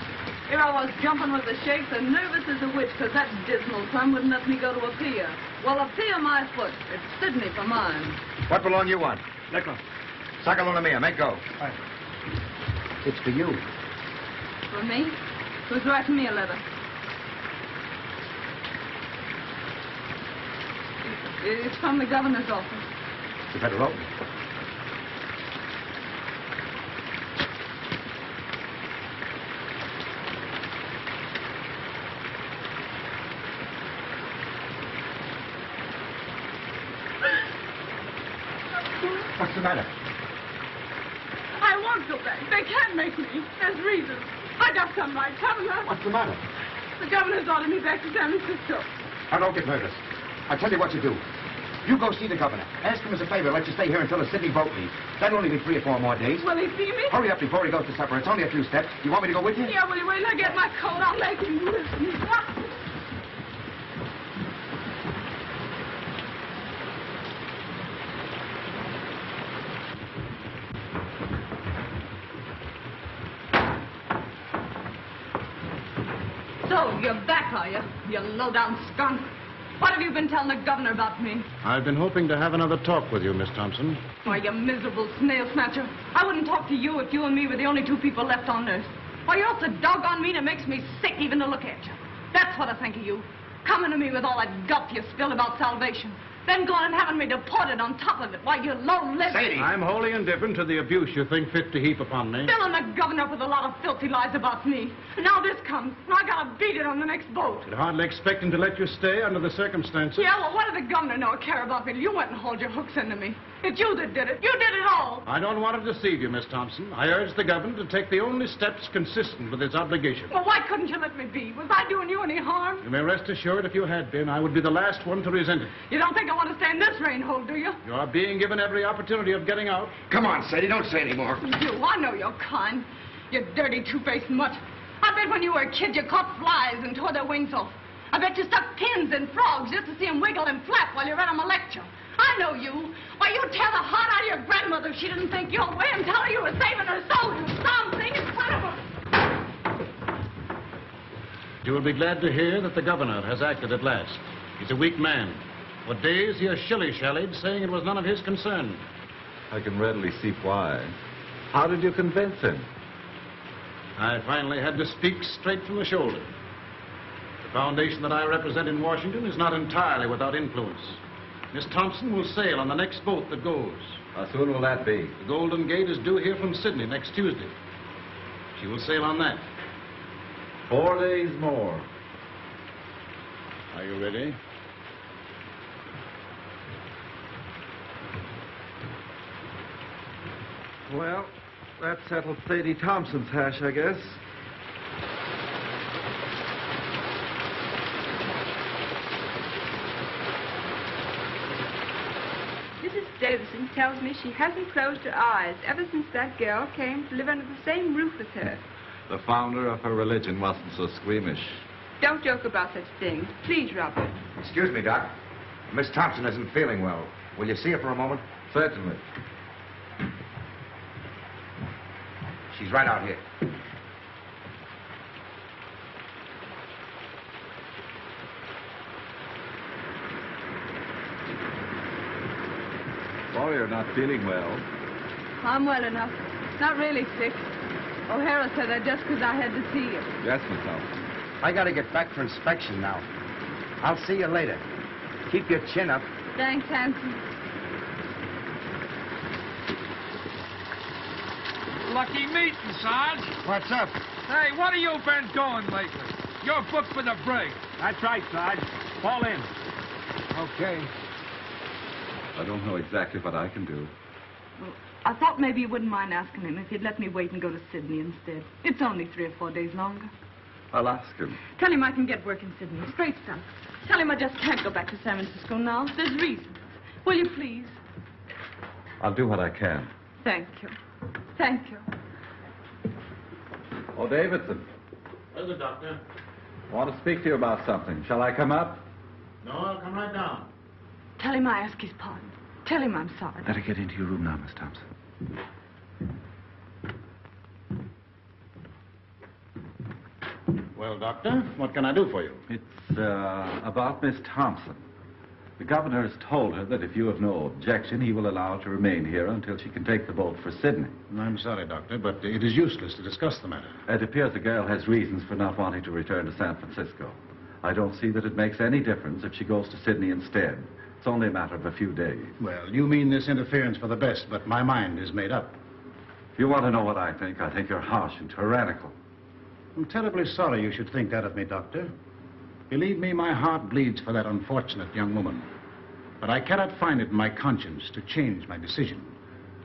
Here I was jumping with the shakes and nervous as a witch because that dismal sun wouldn't let me go to a pier. Well, a pier my foot. It's Sydney for mine. What belong you want? Nickel. Saca mia, make go. It's for you. For me? Who's writing me a letter? It's from the governor's office. You better open it. What's the matter? I won't go back. They can't make me. There's reasons. I got some right, haven't I? What's the matter? The governor's ordered me back to San Francisco. Now, don't get nervous. I'll tell you what you do. You go see the governor. Ask him as a favor, let you stay here until the Sydney boat leaves. That'll only be 3 or 4 more days. Will he see me? Hurry up before he goes to supper. It's only a few steps. You want me to go with you? Yeah, will you wait till I get my coat? I'll make him listen. So, you're back, are you? You low-down skunk. What have you been telling the governor about me? I've been hoping to have another talk with you, Miss Thompson. Why, you miserable snail snatcher. I wouldn't talk to you if you and me were the only 2 people left on earth. Why, you're so doggone mean it makes me sick even to look at you. That's what I think of you. Coming to me with all that guff you spilled about salvation. Then going and having me deported on top of it. Why, you low-lived... Sadie! I'm wholly indifferent to the abuse you think fit to heap upon me. Filling the governor up with a lot of filthy lies about me. And now this comes, and I gotta beat it on the next boat. I'd hardly expect him to let you stay under the circumstances. Yeah, well, what did the governor know or care about me? You went and hauled your hooks into me. It's you that did it. You did it all. I don't want to deceive you, Miss Thompson. I urge the governor to take the only steps consistent with his obligation. Well, why couldn't you let me be? Was I doing you any harm? You may rest assured if you had been, I would be the last one to resent it. You don't think I want to stay in this rain hole, do you? You are being given every opportunity of getting out. Come on, Sadie, don't say any more. You, I know you're kind. You dirty, two-faced mutt. I bet when you were a kid you caught flies and tore their wings off. I bet you stuck pins in frogs just to see them wiggle and flap while you read them a lecture. I know you. Why, you'd tear the heart out of your grandmother if she didn't think your way and tell her you were saving her soul. You something in front of her. You will be glad to hear that the governor has acted at last. He's a weak man. For days he has shilly-shallied, saying it was none of his concern. I can readily see why. How did you convince him? I finally had to speak straight from the shoulder. The foundation that I represent in Washington is not entirely without influence. Miss Thompson will sail on the next boat that goes. How soon will that be? The Golden Gate is due here from Sydney next Tuesday. She will sail on that. 4 days more. Are you ready? Well, that settles Sadie Thompson's hash, I guess. Mrs. Davison tells me she hasn't closed her eyes ever since that girl came to live under the same roof with her. The founder of her religion wasn't so squeamish. Don't joke about such things. Please, Robert. Excuse me, Doc. Miss Thompson isn't feeling well. Will you see her for a moment? Certainly. She's right out here. Sorry you're not feeling well. I'm well enough. Not really sick. O'Hara said that just because I had to see you. Yes, Miss Thompson. I gotta get back for inspection now. I'll see you later. Keep your chin up. Thanks, Hanson. Lucky meeting, Sarge. What's up? Hey, what have you been doing lately? You're booked for the brig. That's right, Sarge. Fall in. Okay. I don't know exactly what I can do. Well, I thought maybe you wouldn't mind asking him if he'd let me wait and go to Sydney instead. It's only 3 or 4 days longer. I'll ask him. Tell him I can get work in Sydney. Straight stuff. Tell him I just can't go back to San Francisco now. There's reasons. Will you please? I'll do what I can. Thank you. Thank you. Oh, Davidson. Well, the doctor. I want to speak to you about something. Shall I come up? No, I'll come right down. Tell him I ask his pardon. Tell him I'm sorry. Better get into your room now, Miss Thompson. Well, Doctor, what can I do for you? It's about Miss Thompson. The governor has told her that if you have no objection, he will allow her to remain here until she can take the boat for Sydney. I'm sorry, Doctor, but it is useless to discuss the matter. It appears the girl has reasons for not wanting to return to San Francisco. I don't see that it makes any difference if she goes to Sydney instead. It's only a matter of a few days. Well, you mean this interference for the best, but my mind is made up. If you want to know what I think you're harsh and tyrannical. I'm terribly sorry you should think that of me, Doctor. Believe me, my heart bleeds for that unfortunate young woman. But I cannot find it in my conscience to change my decision.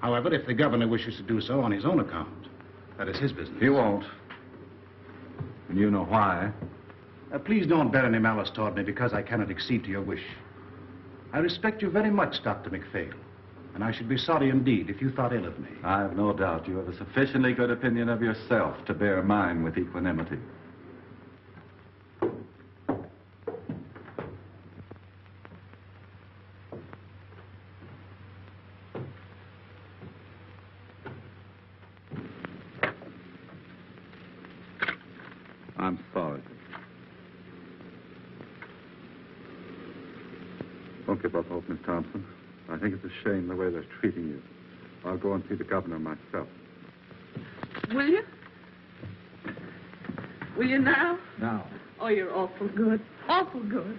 However, if the governor wishes to do so on his own account, that is his business. He won't. And you know why. Please don't bear any malice toward me because I cannot accede to your wish. I respect you very much, Dr. McPhail, and I should be sorry indeed if you thought ill of me. I have no doubt you have a sufficiently good opinion of yourself to bear mine with equanimity. I'm sorry. Don't give up hope, Miss Thompson. I think it's a shame the way they're treating you. I'll go and see the governor myself. Will you? Will you now? Now. Oh, you're awful good. Awful good.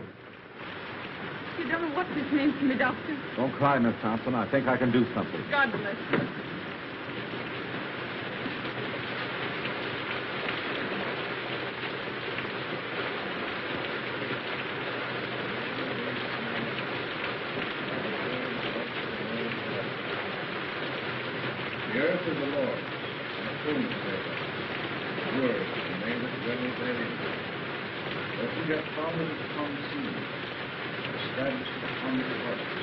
You don't know what this means to me, Doctor. Don't cry, Miss Thompson. I think I can do something. God bless you. The earth is the Lord, and the fullness thereof. Yours is the name that dwelleth therein. But he hath founded it upon the sea, established it upon the waters.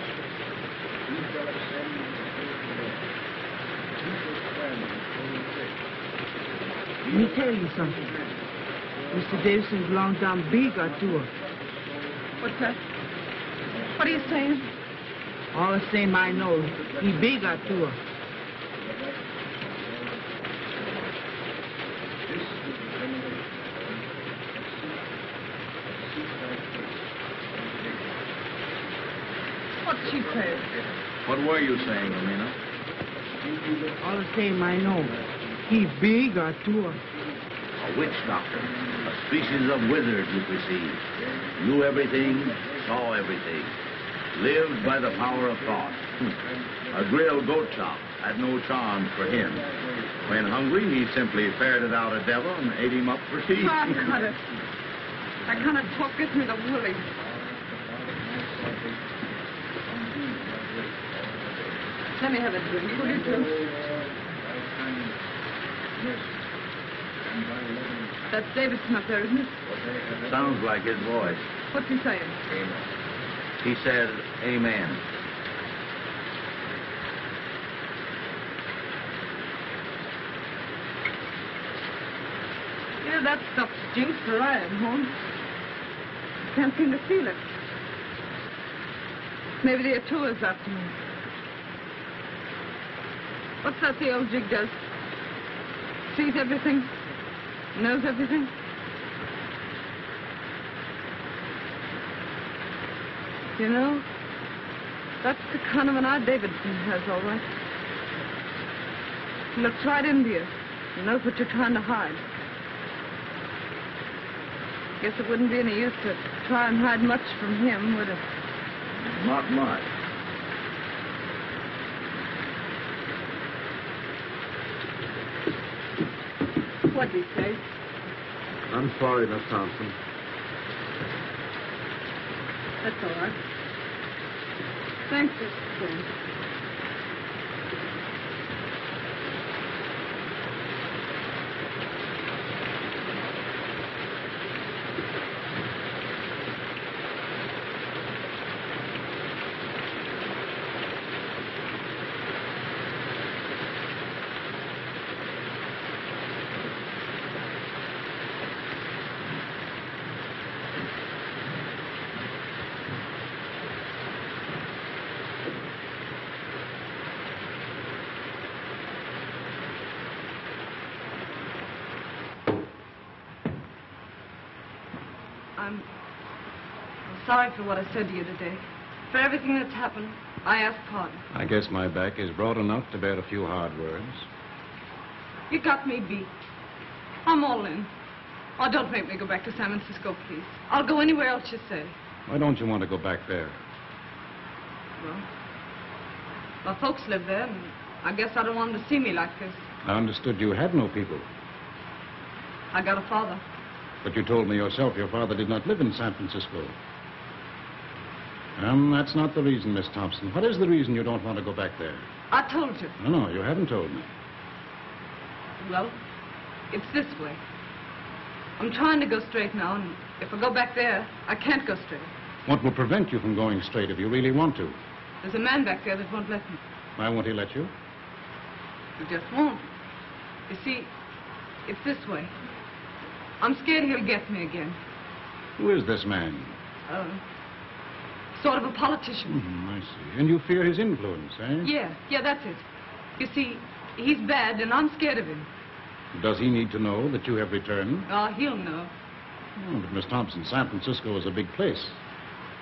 He shall ascend into the hill of the Lord. He shall stand in the holy place. Let me tell you something. Mr. Davison's long down big or two. What's that? What are you saying? All the same, I know. He big or two. What's she saying? What were you saying, Amina? All the same, I know. He big or two. A witch doctor. A species of wizard, you perceive. Knew everything, saw everything. Lived by the power of thought. A grilled goat chop had no charm for him. When hungry, he simply ferreted out a devil and ate him up for tea. Oh, cut it. That kind of talk gets me the willies. Let me have a drink, will you, too? That's Davidson up there, isn't it? Sounds like his voice. What's he saying? He said, amen. Yeah, that stuff stinks where I am, Holmes. Can't seem to feel it. Maybe the Atua's after me. What's that the old jig does? Sees everything? Knows everything? You know, that's the kind of an eye Davidson has, all right. He looks right into you. He knows what you're trying to hide. Guess it wouldn't be any use to try and hide much from him, would it? Not much. What'd he say? I'm sorry, Miss Thompson. That's all right. Thanks, Mr. James. I'm sorry for what I said to you today. For everything that's happened, I ask pardon. I guess my back is broad enough to bear a few hard words. You got me beat. I'm all in. Oh, don't make me go back to San Francisco, please. I'll go anywhere else you say. Why don't you want to go back there? Well, my folks live there, and I guess I don't want them to see me like this. I understood you had no people. I got a father. But you told me yourself your father did not live in San Francisco. That's not the reason, Miss Thompson. What is the reason you don't want to go back there? I told you. No, you haven't told me. Well, it's this way. I'm trying to go straight now, and if I go back there, I can't go straight. What will prevent you from going straight if you really want to? There's a man back there that won't let me. Why won't he let you? He just won't. You see, it's this way. I'm scared he'll get me again. Who is this man? Sort of a politician. I see. And you fear his influence, eh? Yeah, that's it. You see, he's bad, and I'm scared of him. Does he need to know that you have returned? Oh, he'll know. Oh, but Miss Thompson, San Francisco is a big place.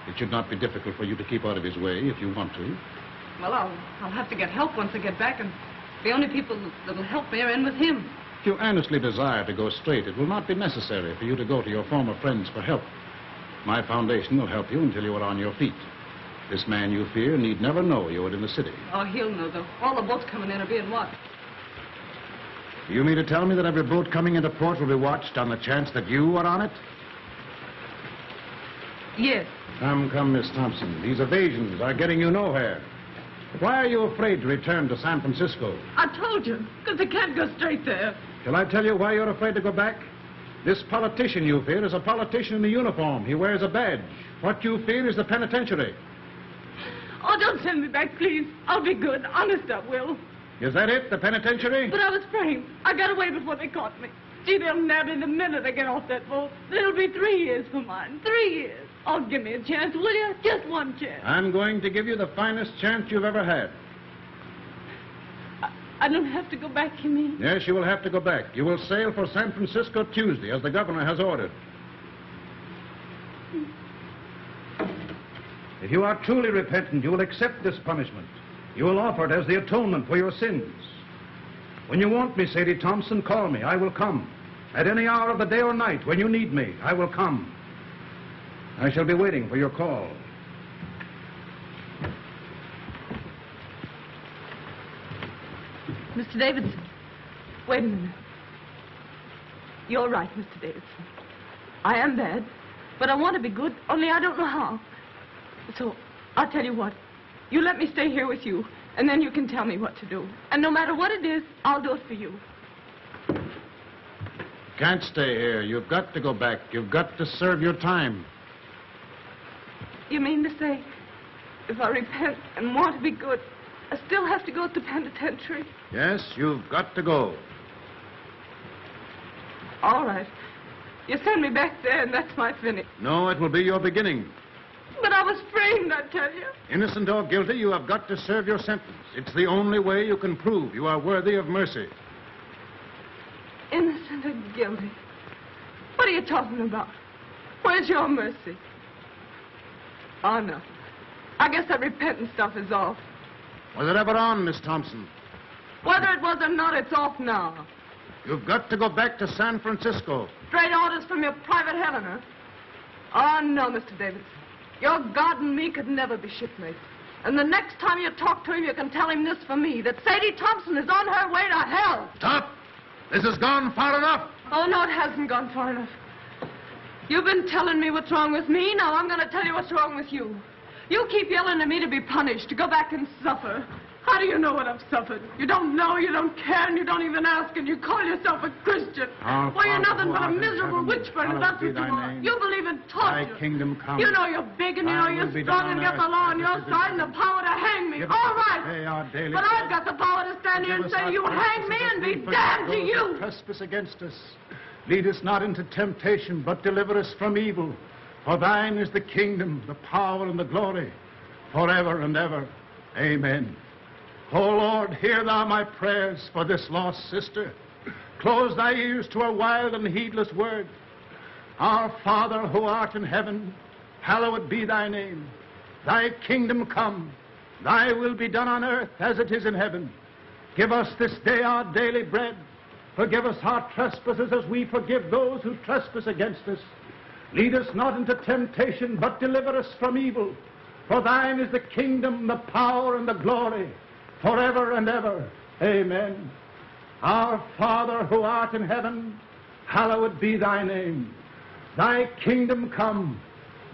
It should not be difficult for you to keep out of his way if you want to. Well, I'll have to get help once I get back, and the only people that'll help me are in with him. If you earnestly desire to go straight, it will not be necessary for you to go to your former friends for help. My foundation will help you until you are on your feet. This man you fear need never know you are in the city. Oh, he'll know, though. All the boats coming in are being watched. You mean to tell me that every boat coming into port will be watched on the chance that you are on it? Yes. Come, Miss Thompson. These evasions are getting you nowhere. Why are you afraid to return to San Francisco? I told you, because I can't go straight there. Shall I tell you why you're afraid to go back? This politician you fear is a politician in the uniform. He wears a badge. What you fear is the penitentiary. Oh, don't send me back, please. I'll be good. Honest, I will. Is that it, the penitentiary? But I was framed. I got away before they caught me. Gee, they'll nab me the minute I get off that boat. It'll be 3 years for mine. 3 years. Oh, give me a chance, will you? Just one chance. I'm going to give you the finest chance you've ever had. I don't have to go back, you mean? Yes, you will have to go back. You will sail for San Francisco Tuesday, as the governor has ordered. If you are truly repentant, you will accept this punishment. You will offer it as the atonement for your sins. When you want me, Sadie Thompson, call me. I will come. At any hour of the day or night, when you need me, I will come. I shall be waiting for your call. Mr. Davidson, wait a minute. You're right, Mr. Davidson. I am bad, but I want to be good, only I don't know how. So, I'll tell you what. You let me stay here with you, and then you can tell me what to do. And no matter what it is, I'll do it for you. Can't stay here. You've got to go back. You've got to serve your time. You mean to say, if I repent and want to be good, I still have to go to the penitentiary? Yes, you've got to go. All right. You send me back there, and that's my finish. No, it will be your beginning. But I was framed, I tell you. Innocent or guilty, you have got to serve your sentence. It's the only way you can prove you are worthy of mercy. Innocent or guilty? What are you talking about? Where's your mercy? Oh, no. I guess that repentant stuff is off. Was it ever on, Miss Thompson? Whether it was or not, it's off now. You've got to go back to San Francisco. Straight orders from your private Helena. Oh, no, Mr. Davidson. Your God and me could never be shipmates. And the next time you talk to him, you can tell him this for me, that Sadie Thompson is on her way to hell. Stop! This has gone far enough. Oh, no, it hasn't gone far enough. You've been telling me what's wrong with me. Now I'm going to tell you what's wrong with you. You keep yelling at me to be punished, to go back and suffer. How do you know what I've suffered? You don't know, you don't care, and you don't even ask, and you call yourself a Christian. Why, you're nothing but a miserable witch burner, that's what you are. You believe in torture. Thy kingdom come. You know you're big, and you know you're strong, and get the law on your side and the power to hang me. All right. But I've got the power to stand here and say, you hang me and be damned to you. Trespass against us. Lead us not into temptation, but deliver us from evil. For thine is the kingdom, the power, and the glory, forever and ever. Amen. O Lord, hear thou my prayers for this lost sister. Close thy ears to her wild and heedless word. Our Father who art in heaven, hallowed be thy name. Thy kingdom come, thy will be done on earth as it is in heaven. Give us this day our daily bread. Forgive us our trespasses as we forgive those who trespass against us. Lead us not into temptation, but deliver us from evil. For thine is the kingdom, the power, and the glory, forever and ever. Amen. Our Father who art in heaven, hallowed be thy name. Thy kingdom come,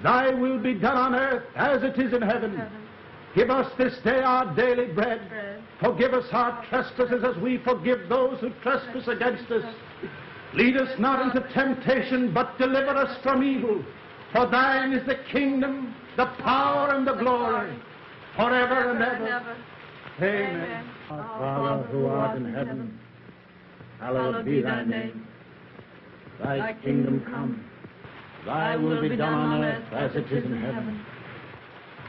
thy will be done on earth as it is in heaven. Give us this day our daily bread. Forgive us our trespasses as we forgive those who trespass against us. Lead us not into temptation, but deliver us from evil. For thine is the kingdom, the power, and the glory, forever and ever. Amen. Our Father who art in heaven, hallowed be thy name. Thy kingdom come, thy will be done on earth as it is in heaven.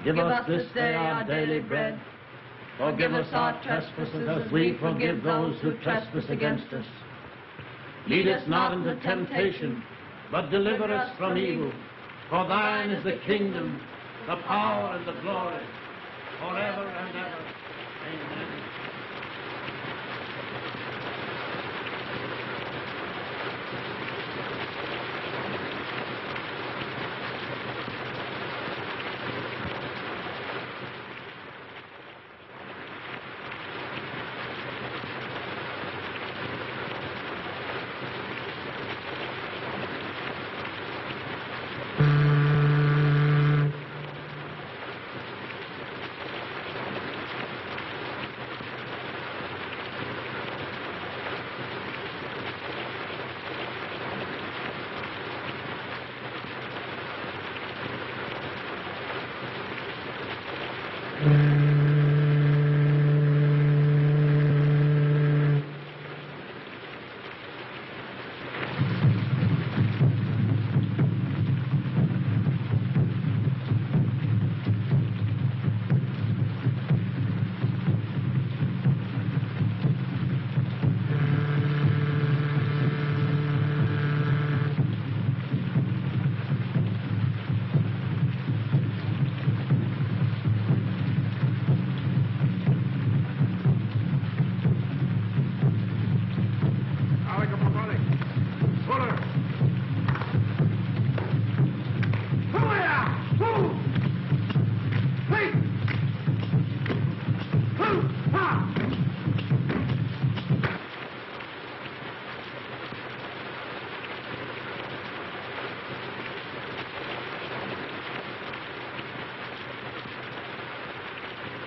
Give us this day our daily bread. Forgive us our trespasses as we forgive those who trespass against us. Lead us not into temptation, but deliver us from evil. For thine is the kingdom, the power, and the glory, forever and ever. Amen.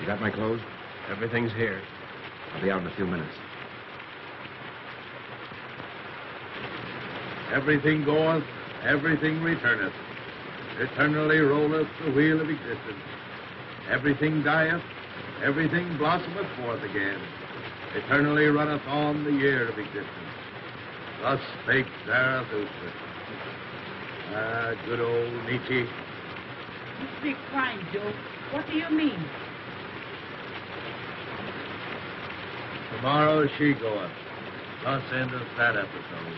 You got my clothes? Everything's here. I'll be out in a few minutes. Everything goeth, everything returneth. Eternally rolleth the wheel of existence. Everything dieth, everything blossometh forth again. Eternally runneth on the year of existence. Thus spake Zarathustra. Ah, good old Nietzsche. You speak fine, Joe. What do you mean? Tomorrow she goeth. Thus endeth that episode.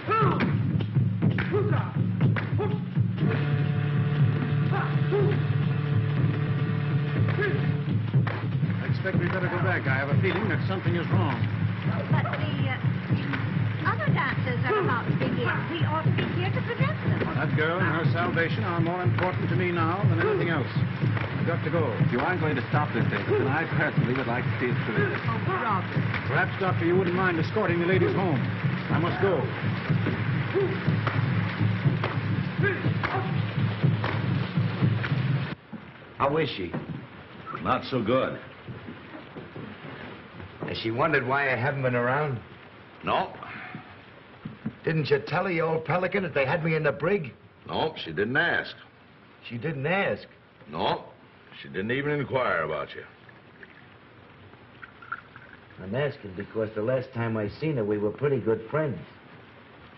I expect we better go back. I have a feeling that something is wrong. But the other dancers are about to begin. We ought to be here to prevent them. That girl and her salvation are more important to me now than anything else. I've got to go. If you aren't going to stop this, David, then I personally would like to see it through. Oh, Robert. Perhaps, Doctor, you wouldn't mind escorting the ladies home. I must go. How is she? Not so good. Has she wondered why I haven't been around? No. Didn't you tell her, you old pelican, that they had me in the brig? No, she didn't ask. She didn't ask. No, she didn't even inquire about you. I'm asking because the last time I seen her, we were pretty good friends.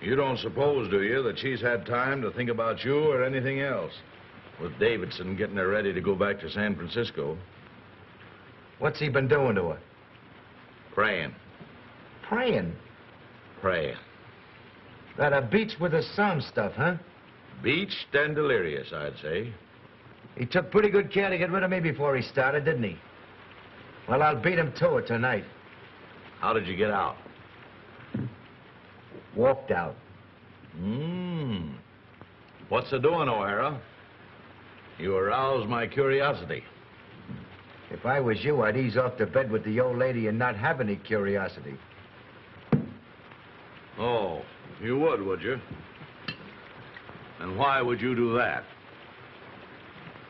You don't suppose, do you, that she's had time to think about you or anything else? With Davidson getting her ready to go back to San Francisco. What's he been doing to her? Praying. Praying? Praying. That a beach with the sun stuff, huh? Beached and delirious, I'd say. He took pretty good care to get rid of me before he started, didn't he? Well, I'll beat him to it tonight. How did you get out? Walked out. What's the doing, O'Hara? You aroused my curiosity. If I was you, I'd ease off to bed with the old lady and not have any curiosity. Oh, you would you? And why would you do that?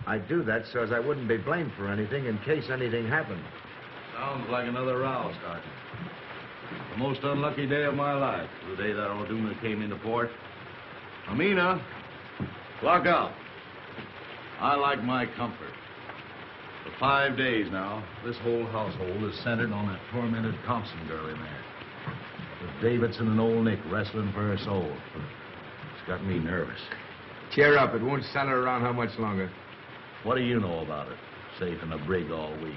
I'd do that so as I wouldn't be blamed for anything in case anything happened. Sounds like another row, Sergeant. The most unlucky day of my life, the day that Orduna came into port. Amina, lock out. I like my comfort. For 5 days now, this whole household is centered on that tormented Thompson girl in there. With Davidson and old Nick wrestling for her soul. It's got me nervous. Cheer up. It won't center around how much longer. What do you know about it? Safe in a brig all week.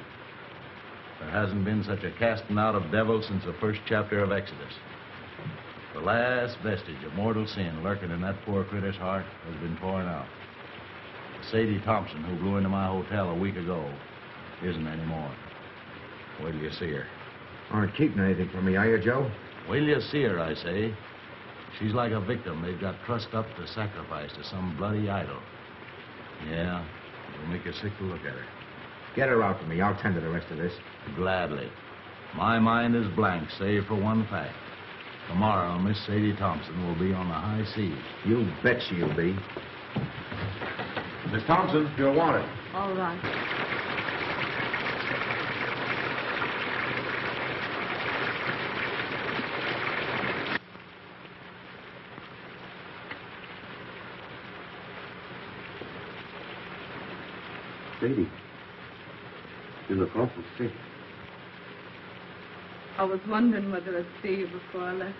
There hasn't been such a casting out of devils since the first chapter of Exodus. The last vestige of mortal sin lurking in that poor critter's heart has been torn out. Sadie Thompson, who blew into my hotel a week ago, isn't anymore. Wait till you see her. Aren't keeping anything from me, are you, Joe? Wait till you see her, I say. She's like a victim they've got trussed up to sacrifice to some bloody idol. Yeah, it'll make you sick to look at her. Get her out for me. I'll tend to the rest of this. Gladly. My mind is blank, save for one fact. Tomorrow, Miss Sadie Thompson will be on the high seas. You bet she'll be. Miss Thompson, you're wanted. All right. Sadie, you look awful sick. I was wondering whether I'd see you before I left.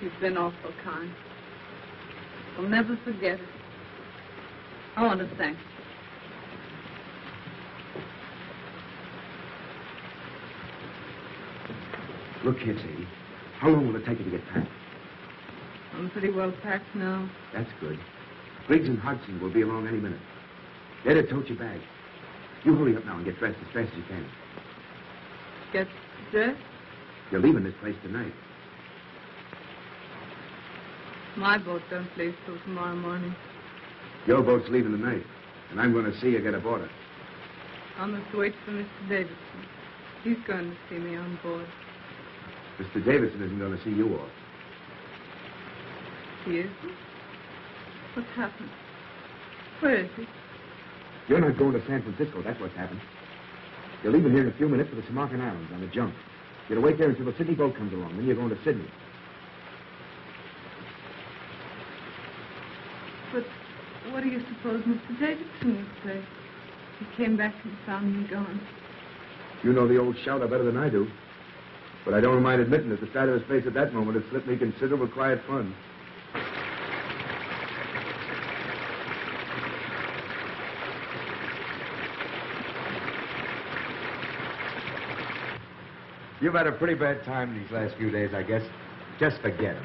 You've been awful kind. I'll never forget it. I want to thank you. Look here, Sadie. How long will it take you to get packed? I'm pretty well packed now. That's good. Briggs and Hodgson will be along any minute. They're to tote your bag. You hurry up now and get dressed as fast as you can. Get dressed? You're leaving this place tonight. My boat don't leave till tomorrow morning. Your boat's leaving tonight, and I'm going to see you get aboard it. I must wait for Mr. Davidson. He's going to see me on board. Mr. Davidson isn't going to see you off. He isn't? What's happened? Where is he? You're not going to San Francisco, that's what's happened. You're leaving here in a few minutes for the Samarkand Islands on the junk. You're to wait there until the Sydney boat comes along, then you're going to Sydney. But what do you suppose Mr. Davidson would say? He came back and found me gone. You know the old shouter better than I do. But I don't mind admitting that the sight of his face at that moment has slipped me considerable quiet fun. You've had a pretty bad time these last few days, I guess. Just forget him.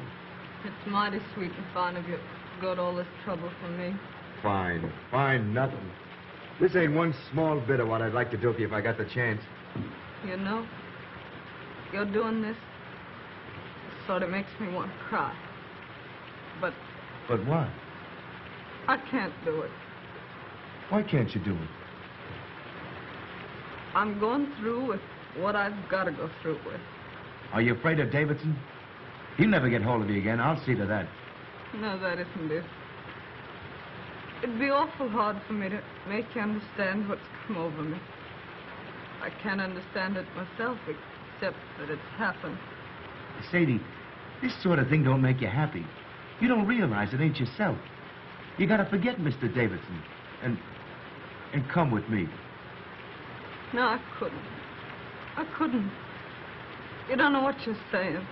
It's mighty sweet and fine of you to go to all this trouble for me. Fine. Fine, nothing. This ain't one small bit of what I'd like to do for you if I got the chance. You know, you're doing this sort of makes me want to cry. But But what? I can't do it. Why can't you do it? I'm going through with what I've got to go through with. Are you afraid of Davidson? He'll never get hold of you again. I'll see to that. No, that isn't it. It'd be awful hard for me to make you understand what's come over me. I can't understand it myself, except that it's happened. Sadie, this sort of thing don't make you happy. You don't realize it ain't yourself. You gotta forget Mr. Davidson and come with me. No, I couldn't. I couldn't. You don't know what you're saying.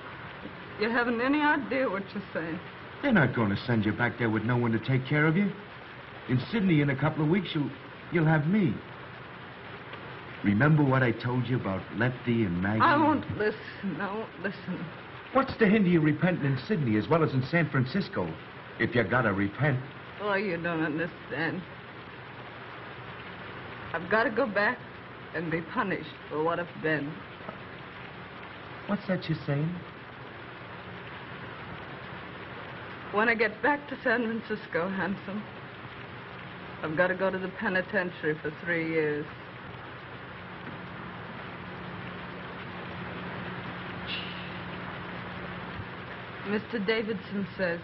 You haven't any idea what you're saying. They're not going to send you back there with no one to take care of you. In Sydney, in a couple of weeks, you'll have me. Remember what I told you about Lefty and Maggie? I won't listen. I won't listen. What's to hinder you repenting in Sydney as well as in San Francisco? If you gotta repent. Oh, you don't understand. I've got to go back and be punished for what I've been. What's that you're saying? When I get back to San Francisco, Handsome, I've got to go to the penitentiary for 3 years. Mr. Davidson says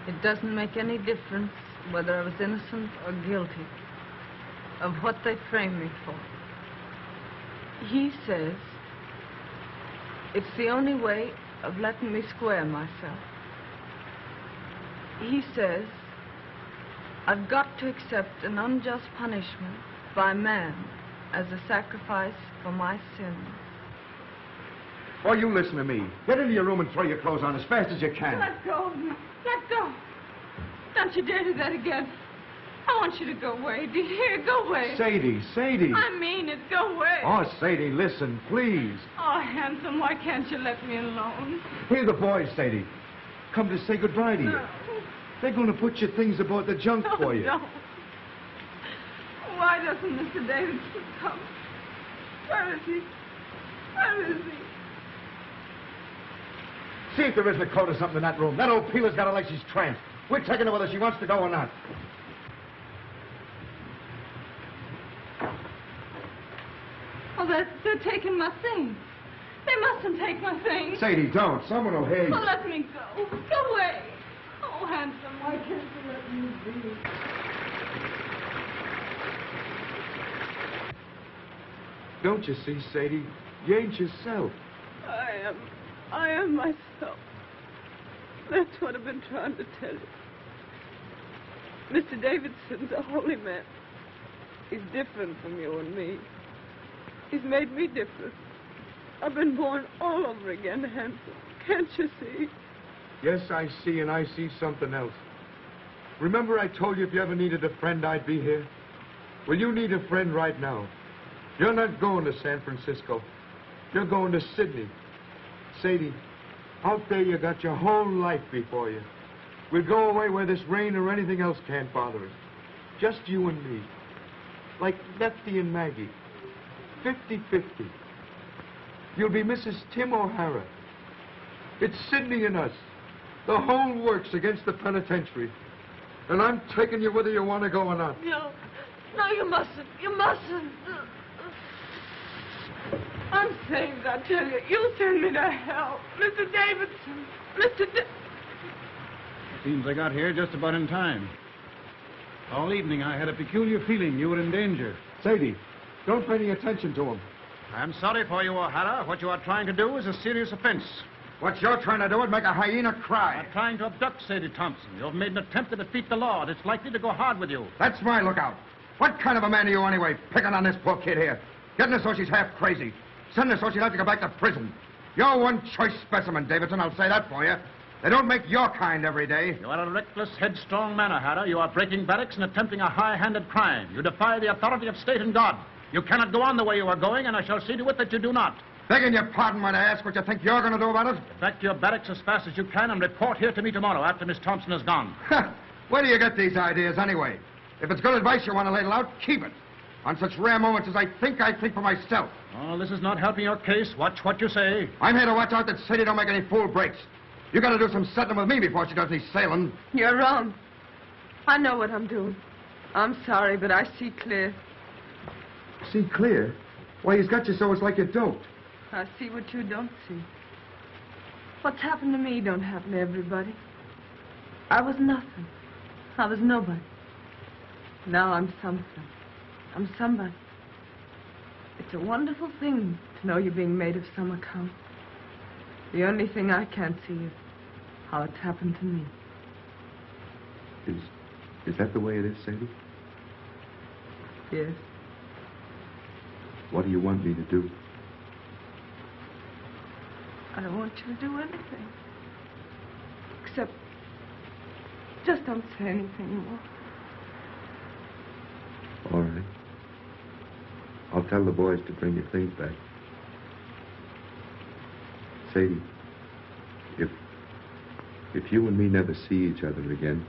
it doesn't make any difference whether I was innocent or guilty of what they framed me for. He says it's the only way of letting me square myself. He says I've got to accept an unjust punishment by man as a sacrifice for my sins. Oh, you listen to me. Get into your room and throw your clothes on as fast as you can. Let go of me. Let go. Don't you dare do that again. I want you to go away. Do you hear? Go away. Sadie, Sadie. I mean it. Go away. Oh, Sadie, listen, please. Oh, Handsome, why can't you let me alone? Here are the boys, Sadie. Come to say goodbye to you. No. They're going to put your things aboard the junk for you. No. Why doesn't Mr. Davidson come? Where is he? Where is he? See if there isn't a coat or something in that room. That old peeler's got her like she's tranced. We're taking her whether she wants to go or not. Oh, they're taking my things. They mustn't take my things. Sadie, don't. Someone will hear you. Oh, let me go. Go away. Oh, Handsome, why can't you let me be? Don't you see, Sadie? You ain't yourself. I am myself. That's what I've been trying to tell you. Mr. Davidson's a holy man. He's different from you and me. He's made me different. I've been born all over again, Handsome. Can't you see? Yes, I see, and I see something else. Remember I told you if you ever needed a friend, I'd be here? Well, you need a friend right now. You're not going to San Francisco. You're going to Sydney. Sadie, out there you got your whole life before you. We'll go away where this rain or anything else can't bother us. Just you and me. Like Lefty and Maggie. 50-50. You'll be Mrs. Tim O'Hara. It's Sydney and us. The whole works against the penitentiary. And I'm taking you whether you want to go or not. No, you mustn't. You mustn't. I'm saved, I tell you. You'll send me to hell. Mr. Davidson. Seems I got here just about in time. All evening I had a peculiar feeling you were in danger. Sadie, don't pay any attention to him. I'm sorry for you, O'Hara. What you are trying to do is a serious offense. What you're trying to do is make a hyena cry. You're trying to abduct Sadie Thompson. You've made an attempt to defeat the law, and it's likely to go hard with you. That's my lookout. What kind of a man are you anyway, picking on this poor kid here? Getting her so she's half crazy. Sending her so she'll have to go back to prison. You're one choice specimen, Davidson, I'll say that for you. They don't make your kind every day. You are a reckless, headstrong man, O'Hara. You are breaking barracks and attempting a high-handed crime. You defy the authority of state and God. You cannot go on the way you are going, and I shall see to it that you do not. Begging your pardon when I ask what you think you're going to do about it? Get back to your barracks as fast as you can and report here to me tomorrow after Miss Thompson is gone. Where do you get these ideas anyway? If it's good advice you want to ladle out, keep it. On such rare moments as I think for myself. Oh, this is not helping your case. Watch what you say. I'm here to watch out that Sadie don't make any fool breaks. You got to do some settling with me before she does any sailing. You're wrong. I know what I'm doing. I'm sorry, but I see clear. See clear? Why, he's got you so it's like you don't. I see what you don't see. What's happened to me don't happen to everybody. I was nothing. I was nobody. Now I'm something. I'm somebody. It's a wonderful thing to know you're being made of some account. The only thing I can't see is how it's happened to me. Is that the way it is, Sadie? Yes. What do you want me to do? I don't want you to do anything. Except, just don't say anything more. All right. I'll tell the boys to bring your things back. Sadie, if you and me never see each other again,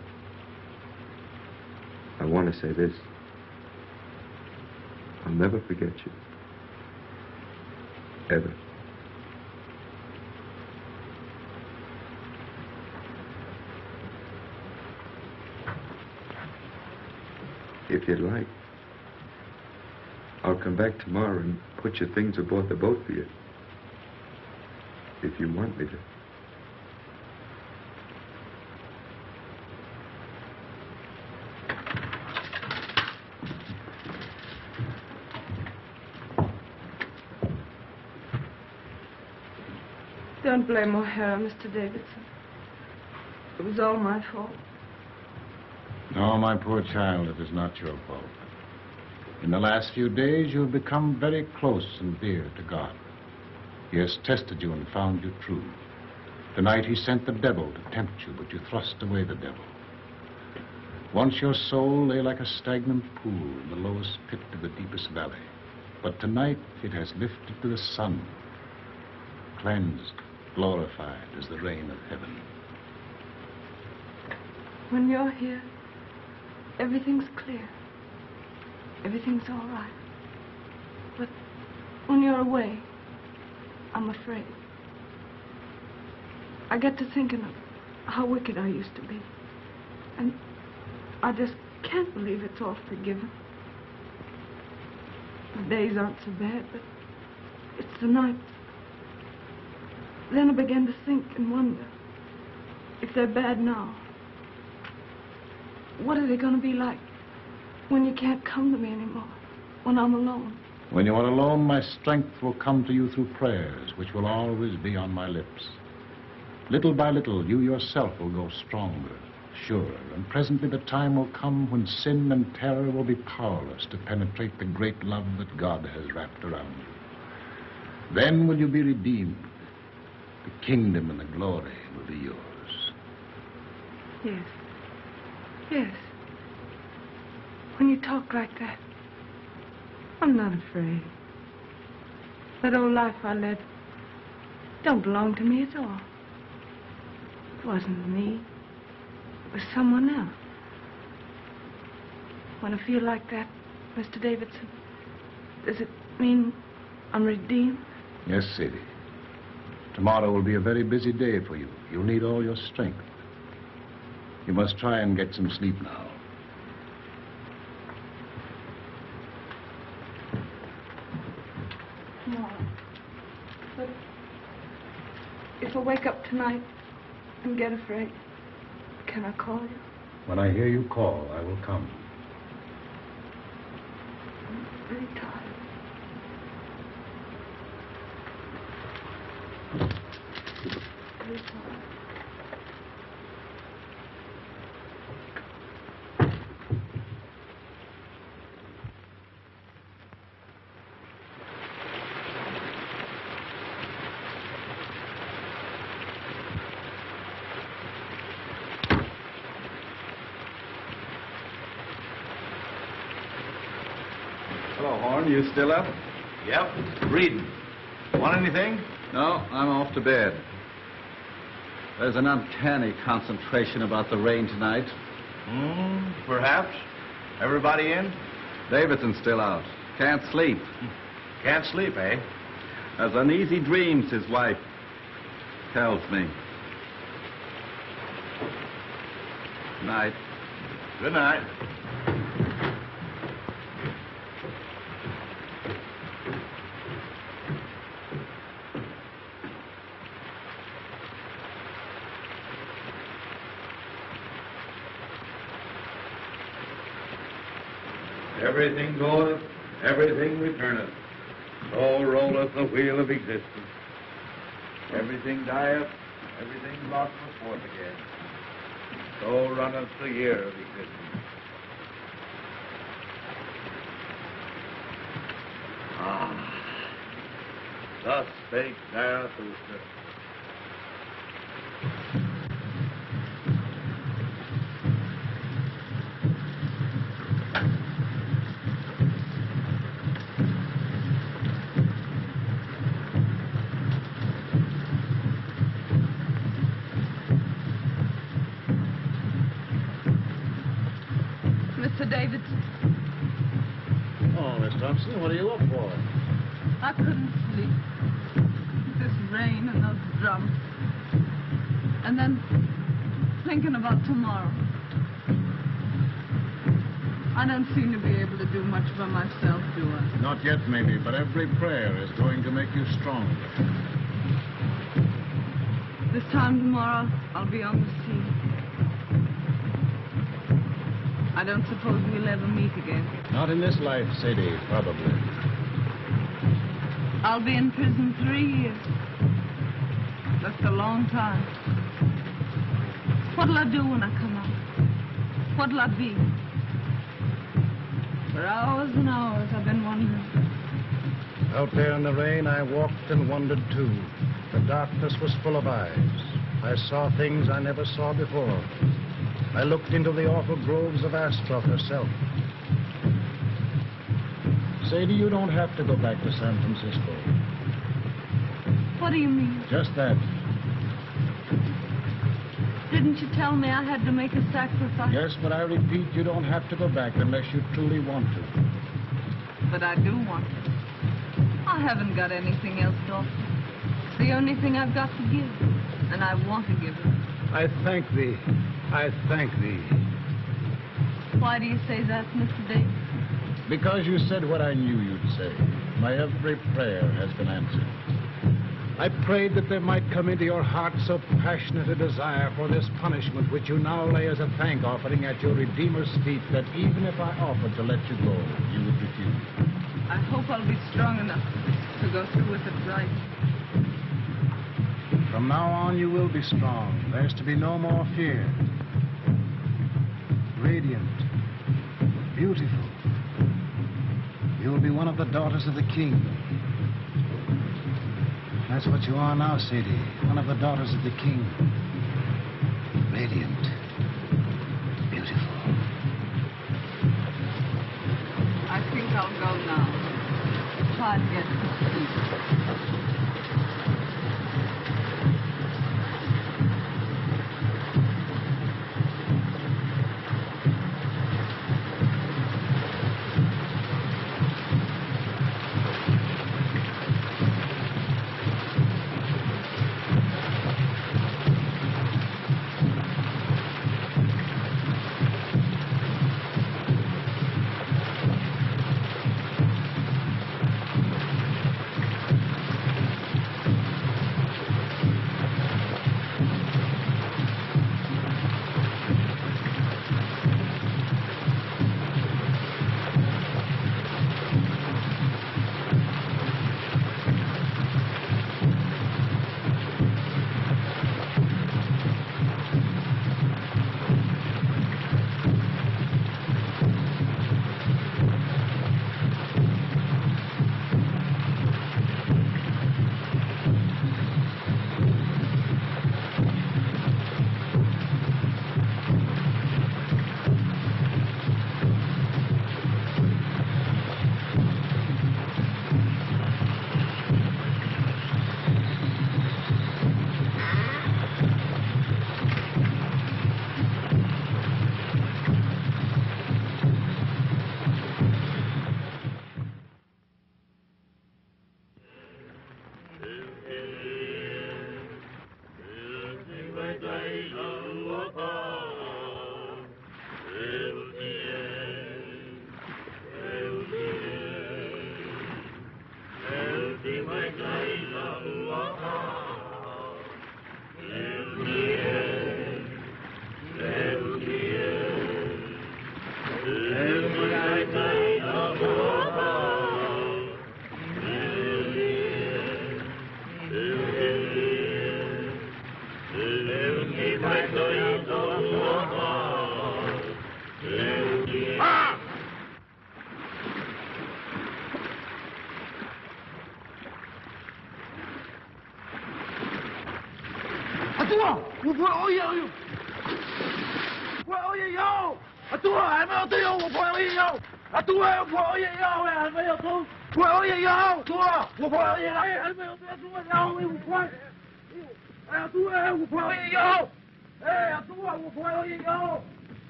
I want to say this. I'll never forget you. Ever. If you'd like, I'll come back tomorrow and put your things aboard the boat for you. If you want me to. Don't blame O'Hara, Mr. Davidson. It was all my fault. No, my poor child, it is not your fault. In the last few days, you have become very close and dear to God. He has tested you and found you true. Tonight, he sent the devil to tempt you, but you thrust away the devil. Once your soul lay like a stagnant pool in the lowest pit of the deepest valley. But tonight, it has lifted to the sun, cleansed, glorified as the rain of heaven. When you're here, everything's clear. Everything's all right. But when you're away, I'm afraid. I get to thinking of how wicked I used to be. And I just can't believe it's all forgiven. The days aren't so bad, but it's the nights. Then I began to think and wonder, if they're bad now, what are they going to be like when you can't come to me anymore, when I'm alone? When you are alone, my strength will come to you through prayers, which will always be on my lips. Little by little, you yourself will grow stronger, surer, and presently the time will come when sin and terror will be powerless to penetrate the great love that God has wrapped around you. Then will you be redeemed. The kingdom and the glory will be yours. Yes. Yes. When you talk like that, I'm not afraid. That old life I led don't belong to me at all. It wasn't me. It was someone else. When I feel like that, Mr. Davidson, does it mean I'm redeemed? Yes, Sadie. Tomorrow will be a very busy day for you. You'll need all your strength. You must try and get some sleep now. Tomorrow. But if I wake up tonight and get afraid, can I call you? When I hear you call, I will come. I'm very tired. Very tired. Hello, Horn. You still up? Yep, reading. Want anything? No, I'm off to bed. There's an uncanny concentration about the rain tonight. Perhaps. Everybody in? Davidson's still out. Can't sleep. Can't sleep, eh? Has uneasy dreams, his wife tells me. Night. Good night. Everything goeth, everything returneth. So rolleth the wheel of existence. Everything dieth, everything brought forth again. So runneth the year of existence. Thus spake Zarathustra. Davidson. Oh, Miss Thompson, what are you up for? I couldn't sleep. This rain and those drums. And then thinking about tomorrow. I don't seem to be able to do much for myself, do I? Not yet, maybe, but every prayer is going to make you stronger. This time tomorrow, I'll be on the sea. I don't suppose we'll ever meet again. Not in this life, Sadie, probably. I'll be in prison 3 years. That's a long time. What'll I do when I come out? What'll I be? For hours and hours, I've been wondering. Out there in the rain, I walked and wondered, too. The darkness was full of eyes. I saw things I never saw before. I looked into the awful groves of Ashcroft herself. Sadie, you don't have to go back to San Francisco. What do you mean? Just that. Didn't you tell me I had to make a sacrifice? Yes, but I repeat, you don't have to go back unless you truly want to. But I do want to. I haven't got anything else to offer. It's the only thing I've got to give. And I want to give it. I thank thee. I thank thee. Why do you say that, Mr. Davis? Because you said what I knew you'd say. My every prayer has been answered. I prayed that there might come into your heart so passionate a desire for this punishment which you now lay as a thank offering at your Redeemer's feet that even if I offered to let you go, you would refuse. I hope I'll be strong enough to go through with it right. From now on, you will be strong. There's to be no more fear. Radiant. Beautiful. You will be one of the daughters of the king. That's what you are now, Sadie. One of the daughters of the king. Radiant. Beautiful. I think I'll go now. Try and get some sleep.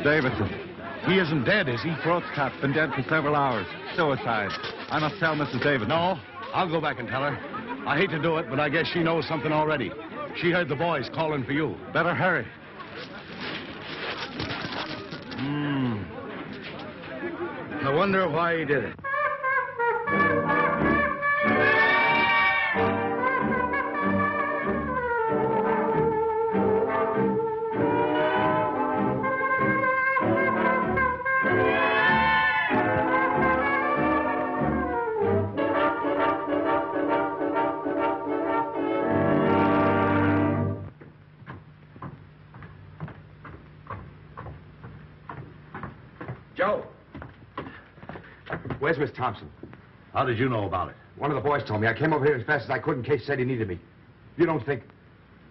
Davidson. He isn't dead, is he? Throat's cut. Been dead for several hours. Suicide. I must tell Mrs. Davidson. No, I'll go back and tell her. I hate to do it, but I guess she knows something already. She heard the boys calling for you. Better hurry. I wonder why he did it. Joe! Where's Miss Thompson? How did you know about it? One of the boys told me. I came over here as fast as I could in case Sadie needed me. You don't think...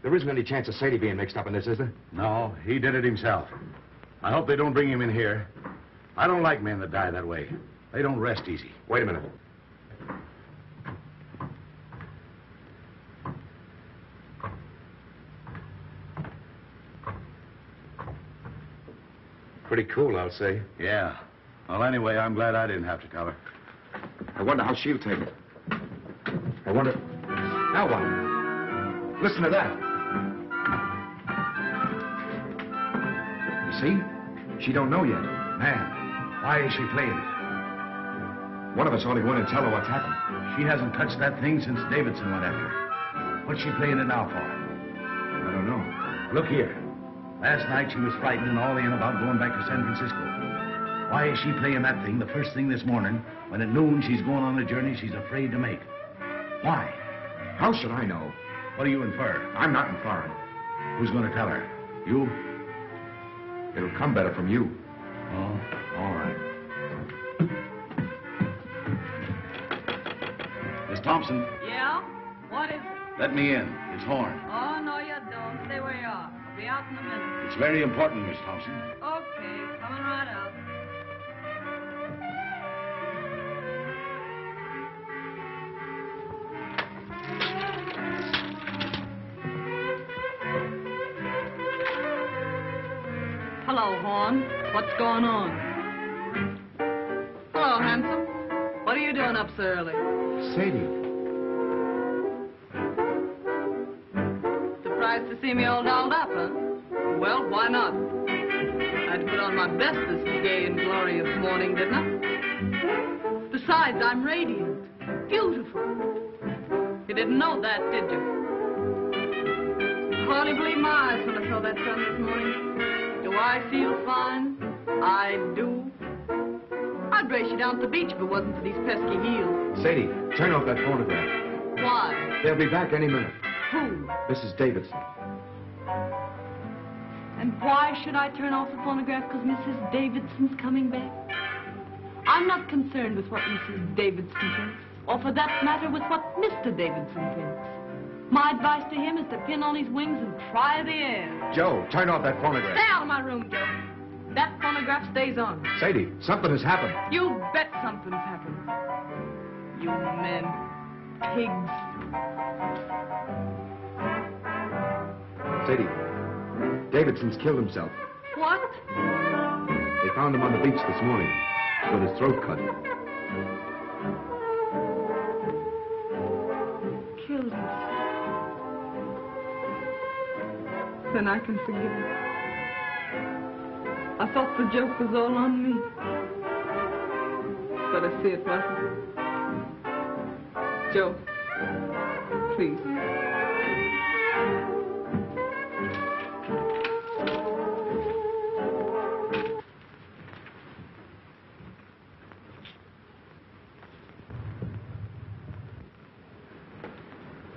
There isn't any chance of Sadie being mixed up in this, is there? No, he did it himself. I hope they don't bring him in here. I don't like men that die that way. They don't rest easy. Wait a minute. Pretty cool, I'll say. Yeah. Well, anyway, I'm glad I didn't have to tell her. I wonder how she'll take it. I wonder... Now what? Listen to that. You see? She don't know yet. Man, why is she playing it? One of us ought to go in and tell her what's happened. She hasn't touched that thing since Davidson went after her. What's she playing it now for? I don't know. Look here. Last night she was frightened and all in about going back to San Francisco. Why is she playing that thing the first thing this morning when at noon she's going on a journey she's afraid to make? Why? How should I know? What do you infer? I'm not inferring. Who's going to tell her? You? It'll come better from you. Oh, all right. Miss Thompson. Yeah? What is it? Let me in. It's Horn. Oh, no, you don't. Stay where you are. I'll be out in a minute. It's very important, Miss Thompson. Okay, coming right out. Hello, Horn. What's going on? Hello, handsome. What are you doing up so early? Sadie. Surprised to see me all dolled up, huh? Well, why not? I had to put on my best this gay and glorious morning, didn't I? Besides, I'm radiant. Beautiful. You didn't know that, did you? Hardly believe my eyes when I saw that sun this morning. Do I feel fine? I do. I'd race you down to the beach if it wasn't for these pesky heels. Sadie, turn off that phonograph. Why? They'll be back any minute. Who? Mrs. Davidson. And why should I turn off the phonograph because Mrs. Davidson's coming back? I'm not concerned with what Mrs. Davidson thinks, or for that matter with what Mr. Davidson thinks. My advice to him is to pin on his wings and try the air. Joe, turn off that phonograph. Stay out of my room, Joe. That phonograph stays on. Sadie, something has happened. You bet something's happened. You men. Pigs. Sadie, Davidson's killed himself. What? They found him on the beach this morning with his throat cut. Killed himself. Then I can forgive him. I thought the joke was all on me. But I see it wasn't. Joe, please.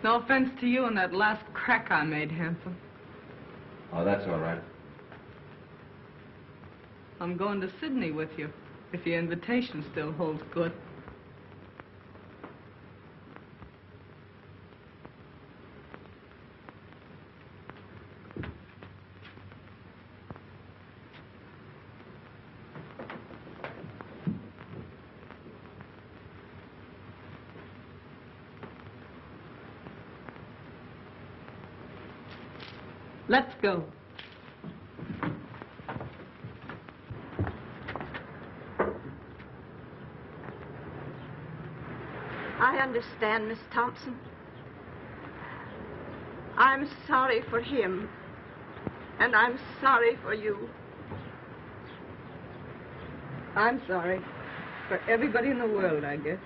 No offense to you and that last crack I made, handsome. Oh, that's all right. I'm going to Sydney with you, if your invitation still holds good. Let's go. I understand, Miss Thompson. I'm sorry for him, and I'm sorry for you. I'm sorry for everybody in the world, I guess.